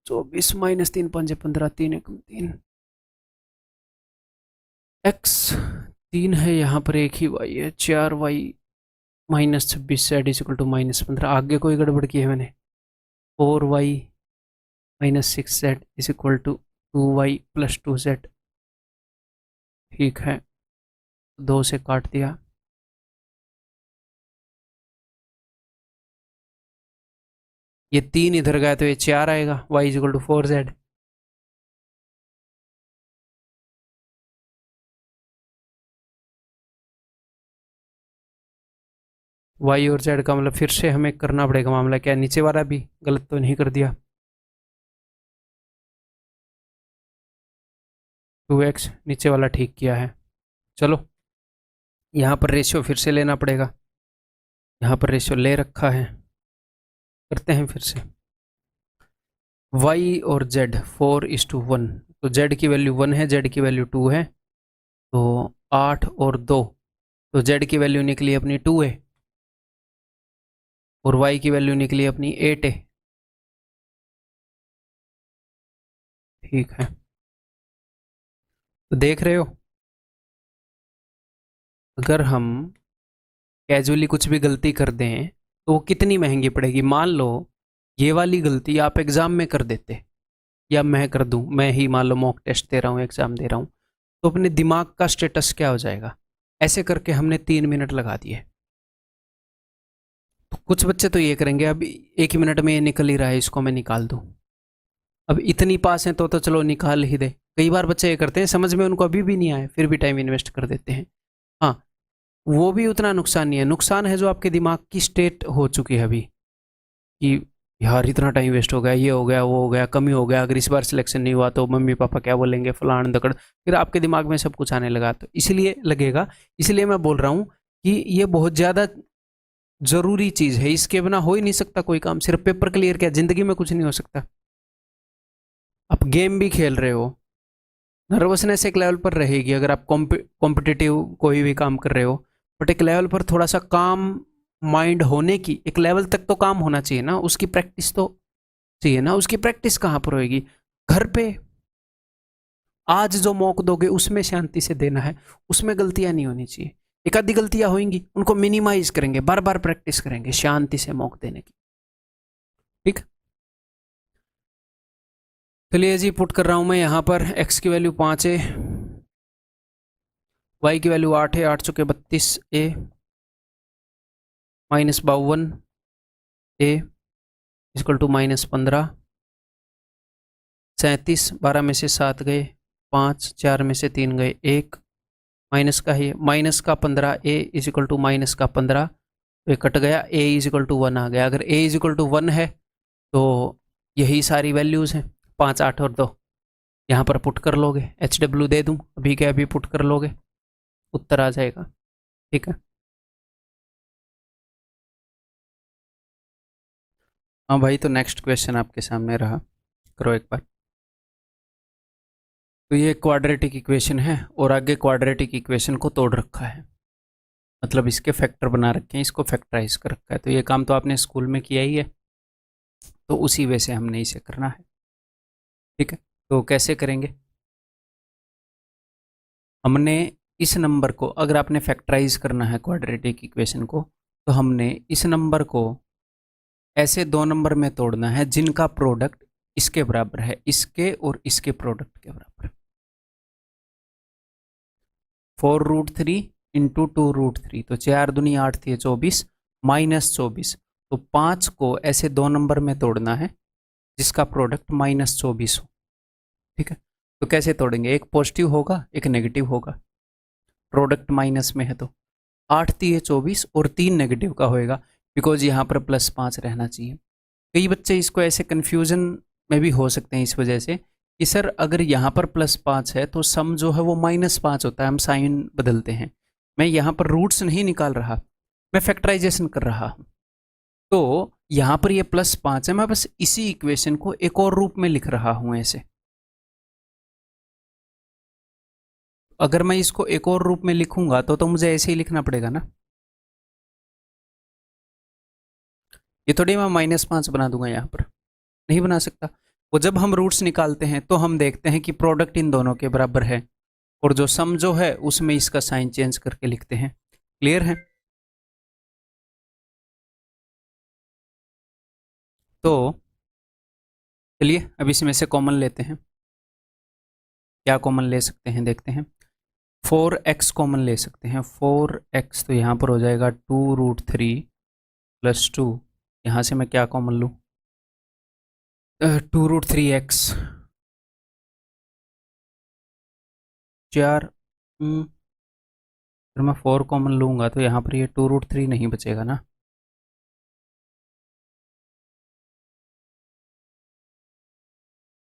24 -3 5 15 3 1 3, x 3 है यहाँ पर, एक ही y है, 4y -26 z इक्वल टू -15। आगे कोई गड़बड़ की है मैंने? 4y -6z is equal to 2y plus 2z। ठीक है, 2 से काट दिया, ये 3 इधर गया तो ये 4 आएगा, y is equal to 4z। y और z का मतलब फिर से हमें करना पड़ेगा मामला, क्या नीचे वाला भी गलत तो नहीं कर दिया? 2x नीचे वाला ठीक किया है। चलो यहाँ पर रेशियो फिर से लेना पड़ेगा, यहाँ पर रेशियो ले रखा है, करते हैं फिर से। y और z 4:1, तो z की वैल्यू 1 है, z की वैल्यू 2 है, तो 8 और 2, तो z की वैल्यू निकली अपनी 2 है और y की वैल्यू निकली अपनी 8 है। ठीक है, तो देख रहे हो, अगर हम कैजुअली कुछ भी गलती कर दें तो वो कितनी महंगी पड़ेगी। मान लो ये वाली गलती आप एग्जाम में कर देते, या मैं कर दूं, मैं ही मान लो मॉक टेस्ट दे रहा हूँ, एग्जाम दे रहा हूँ, तो अपने दिमाग का स्टेटस क्या हो जाएगा। ऐसे करके हमने 3 मिनट लगा दिए, तो कुछ बच्चे तो ये करेंगे अब 1 मिनट में ये निकल ही रहा है, इसको मैं निकाल दूं। अब इतनी पास है तो चलो निकाल ही दे। कई बार बच्चे ये करते हैं, समझ में उनको अभी भी नहीं आए फिर भी टाइम इन्वेस्ट कर देते हैं। हाँ, वो भी उतना नुकसान नहीं है, नुकसान है जो आपके दिमाग की स्टेट हो चुकी है अभी, कि यार इतना टाइम वेस्ट हो गया, ये हो गया, वो हो गया, कमी हो गया, अगर इस बार सिलेक्शन नहीं हुआ तो मम्मी पापा क्या बोलेंगे, फलान दकड़, फिर आपके दिमाग में सब कुछ आने लगा, तो इसलिए लगेगा। इसलिए मैं बोल रहा हूँ कि ये बहुत ज़्यादा ज़रूरी चीज़ है, इसके बिना हो ही नहीं सकता कोई काम। सिर्फ पेपर क्लियर क्या, ज़िंदगी में कुछ नहीं हो सकता। आप गेम भी खेल रहे हो, नर्वसनेस एक लेवल पर रहेगी अगर आप कॉम्पिटिटिव कोई भी काम कर रहे हो, बट एक लेवल पर थोड़ा सा काम माइंड होने की, एक लेवल तक तो काम होना चाहिए ना, उसकी प्रैक्टिस तो चाहिए ना। उसकी प्रैक्टिस कहाँ पर होएगी? घर पे आज जो मौक दोगे उसमें शांति से देना है, उसमें गलतियां नहीं होनी चाहिए। एक आधी गलतियां होंगी, उनको मिनिमाइज करेंगे, बार बार प्रैक्टिस करेंगे शांति से मौक देने की। ठीक, चलिए जी, पुट कर रहा हूं मैं यहाँ पर, x की वैल्यू 5 है, y की वैल्यू 8 है, 8 चौके 32 a, -52 a इक्वल टू -15, 37, 12 में से 7 गए 5, 4 में से 3 गए 1, माइनस का है, माइनस का 15 a is equal to minus का 15, तो ये कट गया, a इज इक्वल टू 1 आ गया। अगर a इज इक्वल टू 1 है तो यही सारी वैल्यूज़ हैं, 5, 8 और 2, यहाँ पर पुट कर लोगे, HW दे दूँ अभी के अभी पुट कर लोगे, उत्तर आ जाएगा। ठीक है। हाँ भाई, तो नेक्स्ट क्वेश्चन आपके सामने रहा, करो एक बार। तो ये क्वाड्रेटिक इक्वेशन है और आगे क्वाड्रेटिक इक्वेशन को तोड़ रखा है, मतलब इसके फैक्टर बना रखे हैं, इसको फैक्टराइज कर रखा है। तो ये काम तो आपने स्कूल में किया ही है, तो उसी वे से हमने इसे करना है। ठीक है, तो कैसे करेंगे? हमने इस नंबर को, अगर आपने फैक्टराइज करना है क्वाड्रेटिक इक्वेशन को, तो हमने इस नंबर को ऐसे दो नंबर में तोड़ना है जिनका प्रोडक्ट इसके बराबर है, इसके और इसके प्रोडक्ट के बराबर। 4√3 इंटू 2√3, तो 4 दूनी 8 थी 24 माइनस 24। तो 5 को ऐसे दो नंबर में तोड़ना है जिसका प्रोडक्ट -24 हो। ठीक है, तो कैसे तोड़ेंगे? एक पॉजिटिव होगा, एक नेगेटिव होगा, प्रोडक्ट माइनस में है तो 8 थी 24 और 3 नेगेटिव का होएगा, बिकॉज यहाँ पर +5 रहना चाहिए। कई बच्चे इसको ऐसे कन्फ्यूजन में भी हो सकते हैं इस वजह से कि सर अगर यहाँ पर +5 है तो सम जो है वो -5 होता है, हम साइन बदलते हैं। मैं यहाँ पर रूट्स नहीं निकाल रहा, मैं फैक्टराइजेशन कर रहा हूँ। तो यहाँ पर ये +5 है, मैं बस इसी इक्वेशन को एक और रूप में लिख रहा हूँ ऐसे। अगर मैं इसको एक और रूप में लिखूंगा तो मुझे ऐसे ही लिखना पड़ेगा ना। ये थोड़ी मैं -5 बना दूंगा, यहाँ पर नहीं बना सकता। वो जब हम रूट्स निकालते हैं तो हम देखते हैं कि प्रोडक्ट इन दोनों के बराबर है, और जो सम जो है उसमें इसका साइन चेंज करके लिखते हैं। क्लियर है? तो चलिए अब इसमें से कॉमन लेते हैं। क्या कॉमन ले सकते हैं देखते हैं। 4x कॉमन ले सकते हैं। 4x तो यहाँ पर हो जाएगा 2√3 + 2। यहाँ से मैं क्या कॉमन लूँ? 2√3x 4। अगर मैं 4 कॉमन लूँगा तो यहाँ पर ये 2√3 नहीं बचेगा ना।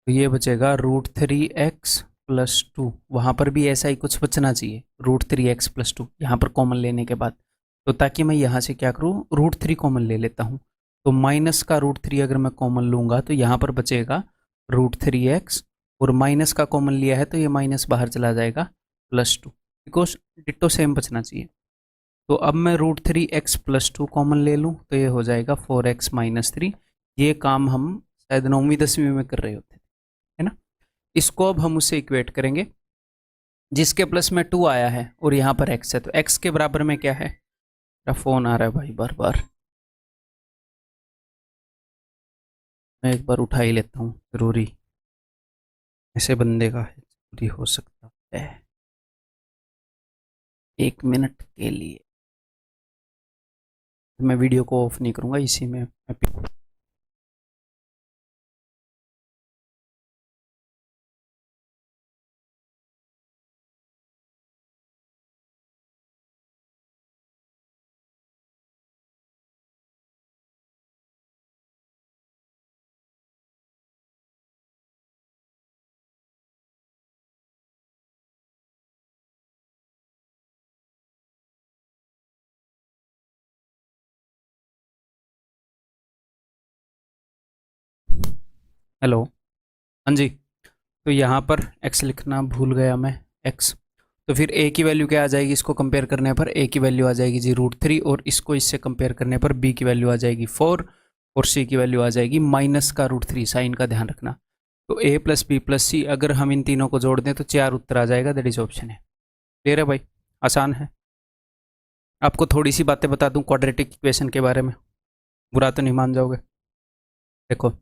तो ये बचेगा √3x + 2। वहाँ पर भी ऐसा ही कुछ बचना चाहिए, √3x + 2 यहाँ पर कॉमन लेने के बाद। तो ताकि मैं यहाँ से क्या करूँ, √3 कॉमन ले लेता हूँ। तो माइनस का √3 अगर मैं कॉमन लूँगा तो यहाँ पर बचेगा √3x, और माइनस का कॉमन लिया है तो ये माइनस बाहर चला जाएगा +2, बिकॉज डिट्टो सेम बचना चाहिए। तो अब मैं √3x + 2 कॉमन ले लूँ तो ये हो जाएगा 4x - 3। ये काम हम शायद 9वीं 10वीं में कर रहे होते है ना। इसको अब हम उसे इक्वेट करेंगे जिसके प्लस में 2 आया है और यहाँ पर x है, तो x के बराबर में क्या है? मेरा फोन आ रहा है भाई बार बार, मैं एक बार उठा ही लेता हूँ, जरूरी ऐसे बंदे का है, जरूरी हो सकता है। 1 मिनट के लिए मैं वीडियो को ऑफ नहीं करूँगा, इसी में हेलो। हाँ जी, तो यहाँ पर x लिखना भूल गया मैं, x। तो फिर a की वैल्यू क्या आ जाएगी? इसको कंपेयर करने पर a की वैल्यू आ जाएगी जी √3, और इसको इससे कंपेयर करने पर b की वैल्यू आ जाएगी 4, और c की वैल्यू आ जाएगी माइनस का √3। साइन का ध्यान रखना। तो a + b + c, अगर हम इन तीनों को जोड़ दें तो 4 उत्तर आ जाएगा, दैट इज ऑप्शन है। क्लियर है भाई? आसान है। आपको थोड़ी सी बातें बता दूं क्वाड्रेटिक इक्वेशन के बारे में, बुरा तो नहीं मान जाओगे? देखो,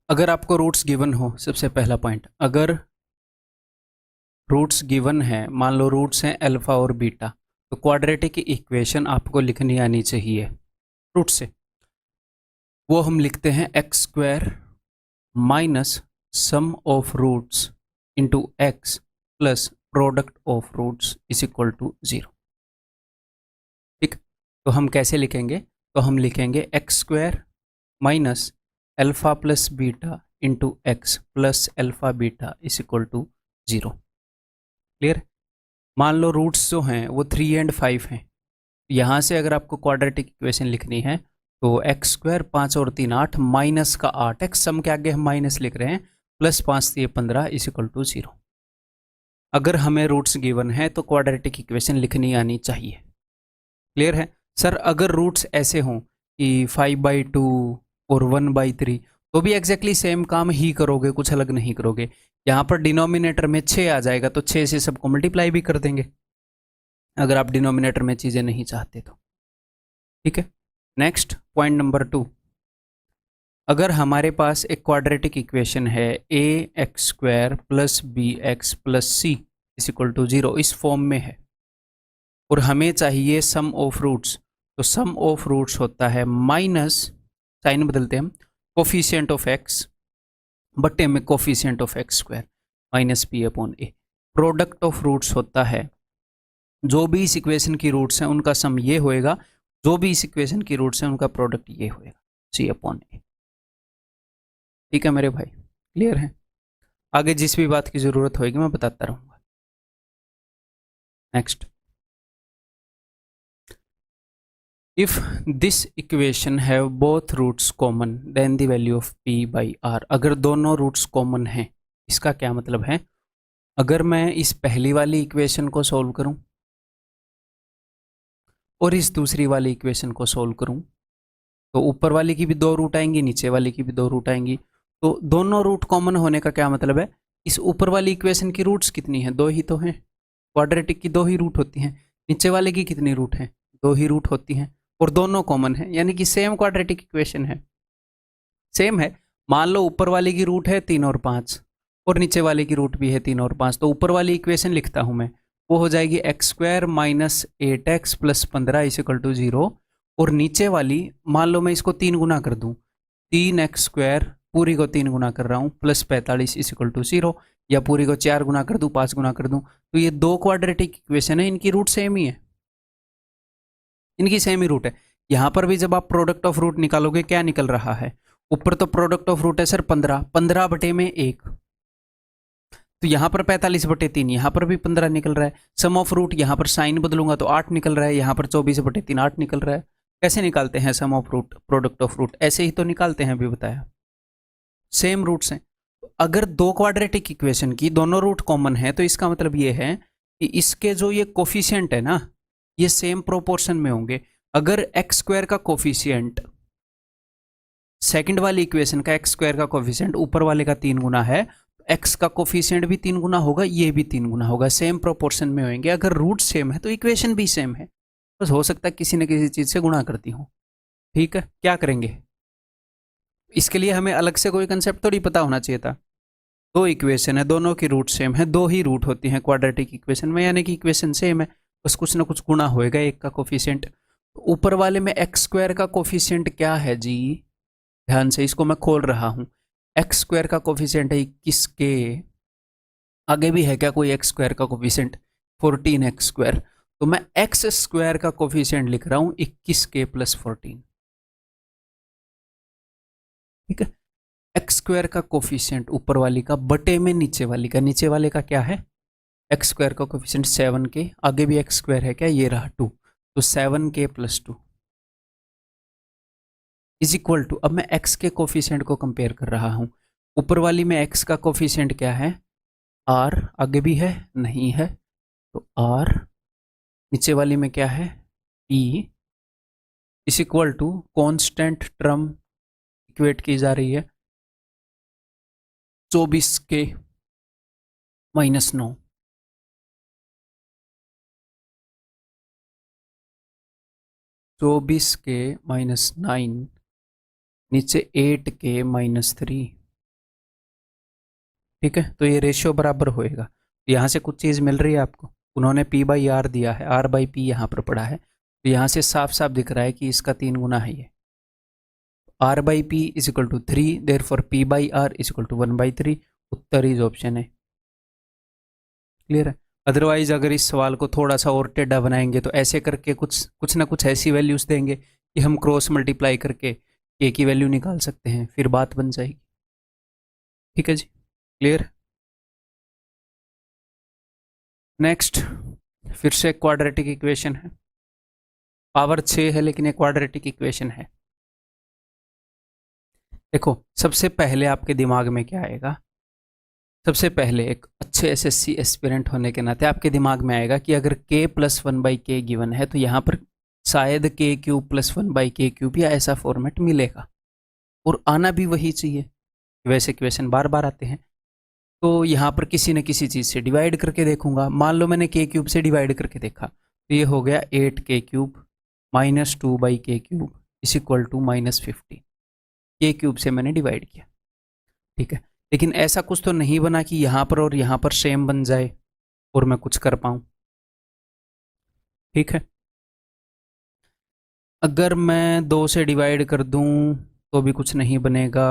अगर आपको रूट्स गिवन हो, सबसे पहला पॉइंट, अगर रूट्स गिवन है, मान लो रूट्स हैं अल्फा और बीटा, तो क्वाड्रेटिक इक्वेशन आपको लिखनी आनी चाहिए रूट से। वो हम लिखते हैं x² minus sum of roots into x plus product of roots is equal to 0। ठीक, तो हम कैसे लिखेंगे? तो हम लिखेंगे x² minus alpha plus beta into x plus alpha beta is equal to 0। Clear? मान लो रूट्स जो हैं वो 3 और 5 हैं। यहाँ से अगर आपको क्वाड्रेटिक इक्वेशन लिखनी है तो एक्स स्क्वायर 5 और 3 8 माइनस का 8 एक्स, सम के आगे हम माइनस लिख रहे हैं, प्लस 5 से 15 इज इक्वल टू 0। अगर हमें रूट्स गिवन है तो क्वाड्रेटिक इक्वेशन लिखनी आनी चाहिए। क्लियर है सर? अगर रूट्स ऐसे हों कि 5/2 और 1/3 तो भी एग्जैक्टली सेम काम ही करोगे, कुछ अलग नहीं करोगे। यहाँ पर डिनोमिनेटर में 6 आ जाएगा तो 6 से सबको मल्टीप्लाई भी कर देंगे, अगर आप डिनोमिनेटर में चीज़ें नहीं चाहते तो। ठीक है, नेक्स्ट पॉइंट नंबर 2। अगर हमारे पास एक क्वाड्रेटिक इक्वेशन है a x square plus b x plus c is equal to 0, इस फॉर्म में है, और हमें चाहिए सम ऑफ रूट्स, तो सम ऑफ रूट्स होता है माइनस, साइन बदलते हैं हम, कोफिशिएंट ऑफ एक्स बट्टे में coefficient of x square minus p upon a. Product of roots होता है, जो भी इस इक्वेशन की रूट्स हैं उनका सम ये होएगा, जो भी इस इक्वेशन की रूट्स हैं उनका प्रोडक्ट ये होएगा, सी अपॉन ए। ठीक है मेरे भाई, क्लियर है? आगे जिस भी बात की जरूरत होगी मैं बताता रहूंगा। Next, if this equation have both roots common then the value of p by r. अगर दोनों रूट्स कॉमन हैं, इसका क्या मतलब है? अगर मैं इस पहली वाली इक्वेशन को सॉल्व करूं और इस दूसरी वाली इक्वेशन को सॉल्व करूं, तो ऊपर वाली की भी 2 रूट आएंगी, नीचे वाली की भी 2 रूट आएंगी। तो दोनों रूट कॉमन होने का क्या मतलब है? इस ऊपर वाली इक्वेशन की रूट्स कितनी हैं? 2 ही तो हैं, क्वाड्रेटिक की 2 ही रूट होती हैं। नीचे वाले की कितनी रूट हैं? 2 ही रूट होती हैं, और दोनों कॉमन है, यानी कि सेम क्वाड्रेटिक इक्वेशन है, सेम है। मान लो ऊपर वाले की रूट है 3 और 5 और नीचे वाले की रूट भी है 3 और 5, तो ऊपर वाली इक्वेशन लिखता हूं मैं, वो हो जाएगी x square minus 8x plus 15 is equal to 0। और नीचे वाली मान लो मैं इसको 3 गुना कर दूं, 3x स्क्वायर पूरी को 3 गुना कर रहा हूं प्लस 45 इज इक्वल टू 0, या पूरी को 4 गुना कर दूं, 5 गुना कर दूं, तो ये 2 क्वाड्रेटिक इक्वेशन है, इनकी रूट सेम ही है, इनकी सेम ही रूट है। यहां पर भी जब आप प्रोडक्ट ऑफ रूट निकालोगे क्या निकल रहा है? ऊपर तो प्रोडक्ट ऑफ रूट है सर 15, 15 बटे में 1, तो यहां पर 45/3, यहां पर भी 15 निकल रहा है। सम ऑफ रूट यहां पर साइन बदलूंगा तो 8 निकल रहा है, यहां पर 24/3 8 निकल रहा है। कैसे निकालते हैं sum of root, product of root? ऐसे ही तो निकालते हैं, अभी बताया, सेम रूट्स हैं। अगर 2 क्वाड्रेटिक इक्वेशन की दोनों रूट कॉमन है तो इसका मतलब ये है कि इसके जो ये कोफिशिएंट है ना, ये सेम प्रोपोर्शन में होंगे। अगर एक्स स्क्वायर का कोफिशिएंट सेकंड वाली इक्वेशन का एक्स स्क्वायर का कोफिशिएंट ऊपर वाले का 3 गुना है, एक्स का कोफिशिएंट भी 3 गुना होगा, ये भी 3 गुना होगा, सेम प्रोपोर्शन में होंगे। अगर रूट सेम है तो इक्वेशन भी सेम है, बस हो सकता है किसी न किसी चीज से गुणा करती हूँ। ठीक है, क्या करेंगे इसके लिए? हमें अलग से कोई कंसेप्ट थोड़ी पता होना चाहिए था। 2 इक्वेशन है, दोनों की रूट सेम है, 2 ही रूट होती हैं क्वाड्रेटिक इक्वेशन में, यानी कि इक्वेशन सेम है, बस कुछ ना कुछ गुणा होएगा एक का कोफिशिएंट। ऊपर वाले में एक्स स्क्वायर का कोफिशिएंट क्या है जी? ध्यान से इसको मैं खोल रहा हूं। एक्स स्क्वायर का कोफिशिएंट है 21 के, आगे भी है क्या कोई एक्स स्क्वायर का कोफिशिएंट? 14x square. तो मैं एक्स स्क्वायर का कोफिशिएंट लिख रहा हूं 21k प्लस 14। ठीक है, एक्स स्क्वायर का कोफिशिएंट ऊपर वाली का बटे में नीचे वाली का, नीचे वाले का क्या है? एक्स स्क्वायर का कोफिशिएंट 7k, आगे भी एक्स स्क्वायर है क्या? ये रहा 2, तो 7k plus 2 is equal to, अब मैं x के कोफिशिएंट को कंपेयर कर रहा हूं। ऊपर वाली में x का कोफिशिएंट क्या है? r, आगे भी है नहीं है तो r, नीचे वाली में क्या है? p is equal to constant term equate की जा रही है 24k माइनस 9, 24k माइनस 9, नीचे 8k माइनस 3। ठीक है, तो ये रेशियो बराबर होएगा। यहाँ से कुछ चीज़ मिल रही है आपको, उन्होंने p बाई आर दिया है, r बाई पी यहाँ पर पड़ा है, तो यहाँ से साफ साफ दिख रहा है कि इसका 3 गुना है ये। r by p is equal to 3, therefore p by r is equal to 1/3। उत्तर इज ऑप्शन है। क्लियर है? अदरवाइज अगर इस सवाल को थोड़ा सा और टेढ़ा बनाएंगे तो ऐसे करके कुछ ना कुछ ऐसी वैल्यूज देंगे कि हम क्रॉस मल्टीप्लाई करके k की वैल्यू निकाल सकते हैं, फिर बात बन जाएगी। ठीक है जी, क्लियर? नेक्स्ट, फिर से क्वाड्रेटिक इक्वेशन है, पावर 6 है लेकिन एक क्वाड्रेटिक इक्वेशन है। देखो सबसे पहले आपके दिमाग में क्या आएगा, सबसे पहले एक अच्छे एसएससी एस्पिरेंट होने के नाते आपके दिमाग में आएगा कि अगर k प्लस वन बाई के गिवन है तो यहाँ पर शायद के क्यूब प्लस वन बाई के क्यूब या ऐसा फॉर्मेट मिलेगा, और आना भी वही चाहिए, वैसे क्वेश्चन बार बार आते हैं। तो यहाँ पर किसी न किसी चीज़ से डिवाइड करके देखूंगा। मान लो मैंने के क्यूब से डिवाइड करके देखा तो ये हो गया 8k क्यूब माइनस 2 बाई के क्यूब इज इक्वल टू -50। के क्यूब से मैंने डिवाइड किया, ठीक है। लेकिन ऐसा कुछ तो नहीं बना कि यहाँ पर और यहाँ पर सेम बन जाए और मैं कुछ कर पाऊँ, ठीक है। अगर मैं 2 से डिवाइड कर दूँ तो भी कुछ नहीं बनेगा।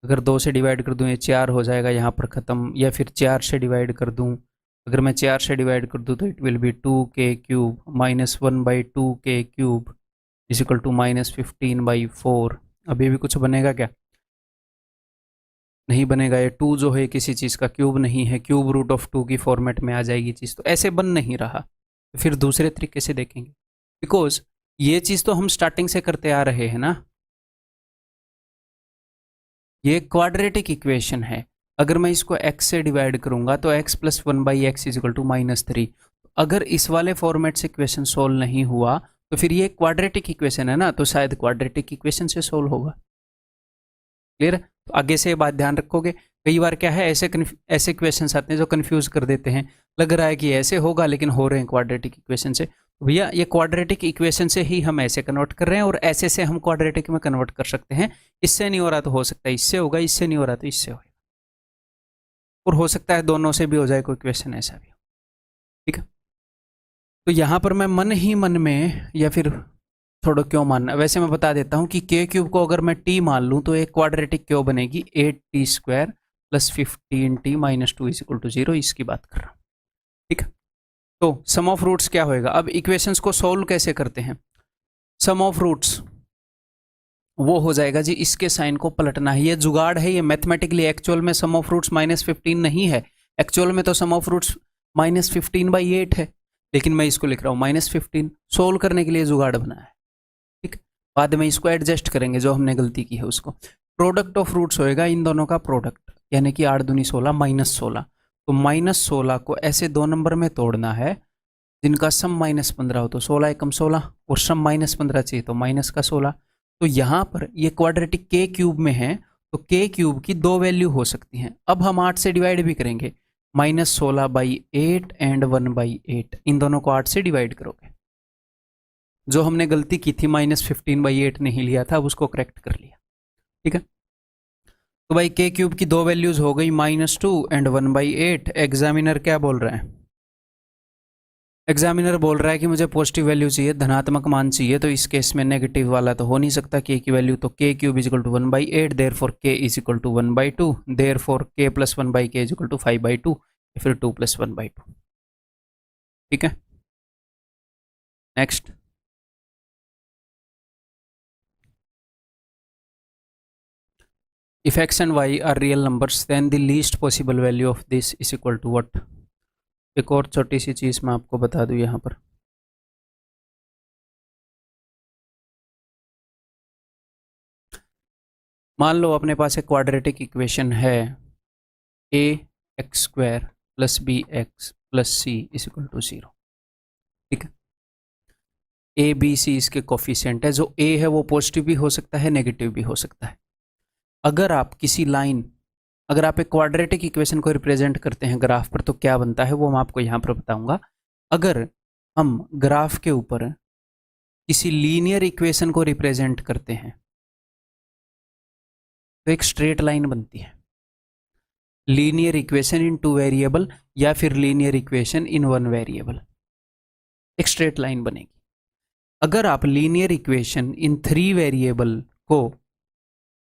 अगर 2 से डिवाइड कर दूँ ये 4 हो जाएगा यहाँ पर ख़त्म, या फिर 4 से डिवाइड कर दूँ, अगर मैं 4 से डिवाइड कर दूँ तो it will be 2k cube minus 1 by 2k cube is equal to -15/4। अभी भी कुछ बनेगा क्या? नहीं बनेगा। ये 2 जो है किसी चीज़ का क्यूब नहीं है, क्यूब रूट ऑफ 2 की फॉर्मेट में आ जाएगी चीज़, तो ऐसे बन नहीं रहा। तो फिर दूसरे तरीके से देखेंगे, बिकॉज ये चीज़ तो हम स्टार्टिंग से करते आ रहे हैं ना, ये क्वाड्रेटिक इक्वेशन है। अगर मैं इसको x से डिवाइड करूंगा तो x plus 1/x is equal to -3। अगर इस वाले फॉर्मेट से इक्वेशन सोल्व नहीं हुआ तो फिर ये क्वाड्रेटिक इक्वेशन है ना, तो शायद क्वाड्रेटिक इक्वेशन से सोल्व होगा। क्लियर? तो आगे से ये बात ध्यान रखोगे। कई बार क्या है, ऐसे क्वेश्चंस आते हैं जो कंफ्यूज कर देते हैं, लग रहा है कि ऐसे होगा लेकिन हो रहे हैं क्वाड्रेटिक इक्वेशन से। भैया ये क्वाड्रेटिक इक्वेशन से ही हम ऐसे कन्वर्ट कर रहे हैं, और ऐसे से हम क्वाड्रेटिक में कन्वर्ट कर सकते हैं। इससे नहीं हो रहा तो हो सकता है इससे होगा, इससे नहीं हो रहा तो इससे होगा, और हो सकता है दोनों से भी हो जाए कोई क्वेश्चन ऐसा भी, ठीक है। तो यहाँ पर मैं मन ही मन में, या फिर थोड़ा क्यों मानना, वैसे मैं बता देता हूँ कि के क्यूब को अगर मैं टी मान लूँ तो एक क्वाड्रेटिक क्यों बनेगी, 8t square plus 15t minus 2 is equal to 0, इसकी बात कर रहा हूँ, ठीक है। तो सम ऑफ रूट्स क्या होएगा? अब इक्वेशंस को सोल्व कैसे करते हैं? सम ऑफ रूट्स वो हो जाएगा जी, इसके साइन को पलटना है। ये जुगाड़ है, ये मैथमेटिकली एक्चुअल में सम ऑफ रूट्स -15 नहीं है। एक्चुअल में तो सम ऑफ रूट्स -15/8 है, लेकिन मैं इसको लिख रहा हूँ -15। सोल्व करने के लिए जुगाड़ बना है, ठीक। बाद में इसको एडजस्ट करेंगे, जो हमने गलती की है उसको। प्रोडक्ट ऑफ रूट्स होएगा इन दोनों का प्रोडक्ट, यानी कि 8 दूनी 16 -16। तो -16 को ऐसे 2 नंबर में तोड़ना है जिनका सम -15 हो, तो 16 एकम 16, और सम -15 चाहिए तो माइनस का 16। तो यहाँ पर ये क्वाड्रेटिक के क्यूब में है, तो के क्यूब की 2 वैल्यू हो सकती हैं। अब हम 8 से डिवाइड भी करेंगे, -16/8 एंड 1/8, इन दोनों को 8 से डिवाइड करोगे। जो हमने गलती की थी -15/8 नहीं लिया था, अब उसको करेक्ट कर लिया, ठीक है। तो भाई के क्यूब की 2 वैल्यूज हो गई -2 एंड 1/8। एग्जामिनर क्या बोल रहे हैं? एग्जामिनर बोल रहा है कि मुझे पॉजिटिव वैल्यू चाहिए, धनात्मक मान चाहिए, तो इस केस में नेगेटिव वाला तो हो नहीं सकता के की वैल्यू, तो k cube is equal to 1/8, therefore k is equal to 1/2, therefore k plus 1/k is equal to 5/2, फिर 2 + 1/2, ठीक है। Next, if x and y are real numbers then the least possible value of this is equal to what? एक और छोटी सी चीज मैं आपको बता दूं यहाँ पर, मान लो अपने पास एक क्वाड्रेटिक इक्वेशन है ax² + bx + c is equal to 0, ठीक है। ए बी सी इसके कोफिशिएंट है। जो ए है वो पॉजिटिव भी हो सकता है, नेगेटिव भी हो सकता है। अगर आप किसी लाइन, अगर आप एक क्वाड्रेटिक इक्वेशन को रिप्रेजेंट करते हैं ग्राफ पर तो क्या बनता है वो मैं आपको यहाँ पर बताऊंगा। अगर हम ग्राफ के ऊपर किसी लीनियर इक्वेशन को रिप्रेजेंट करते हैं तो एक स्ट्रेट लाइन बनती है। लीनियर इक्वेशन इन 2 वेरिएबल या फिर लीनियर इक्वेशन इन 1 वेरिएबल, एक स्ट्रेट लाइन बनेगी। अगर आप लीनियर इक्वेशन इन 3 वेरिएबल को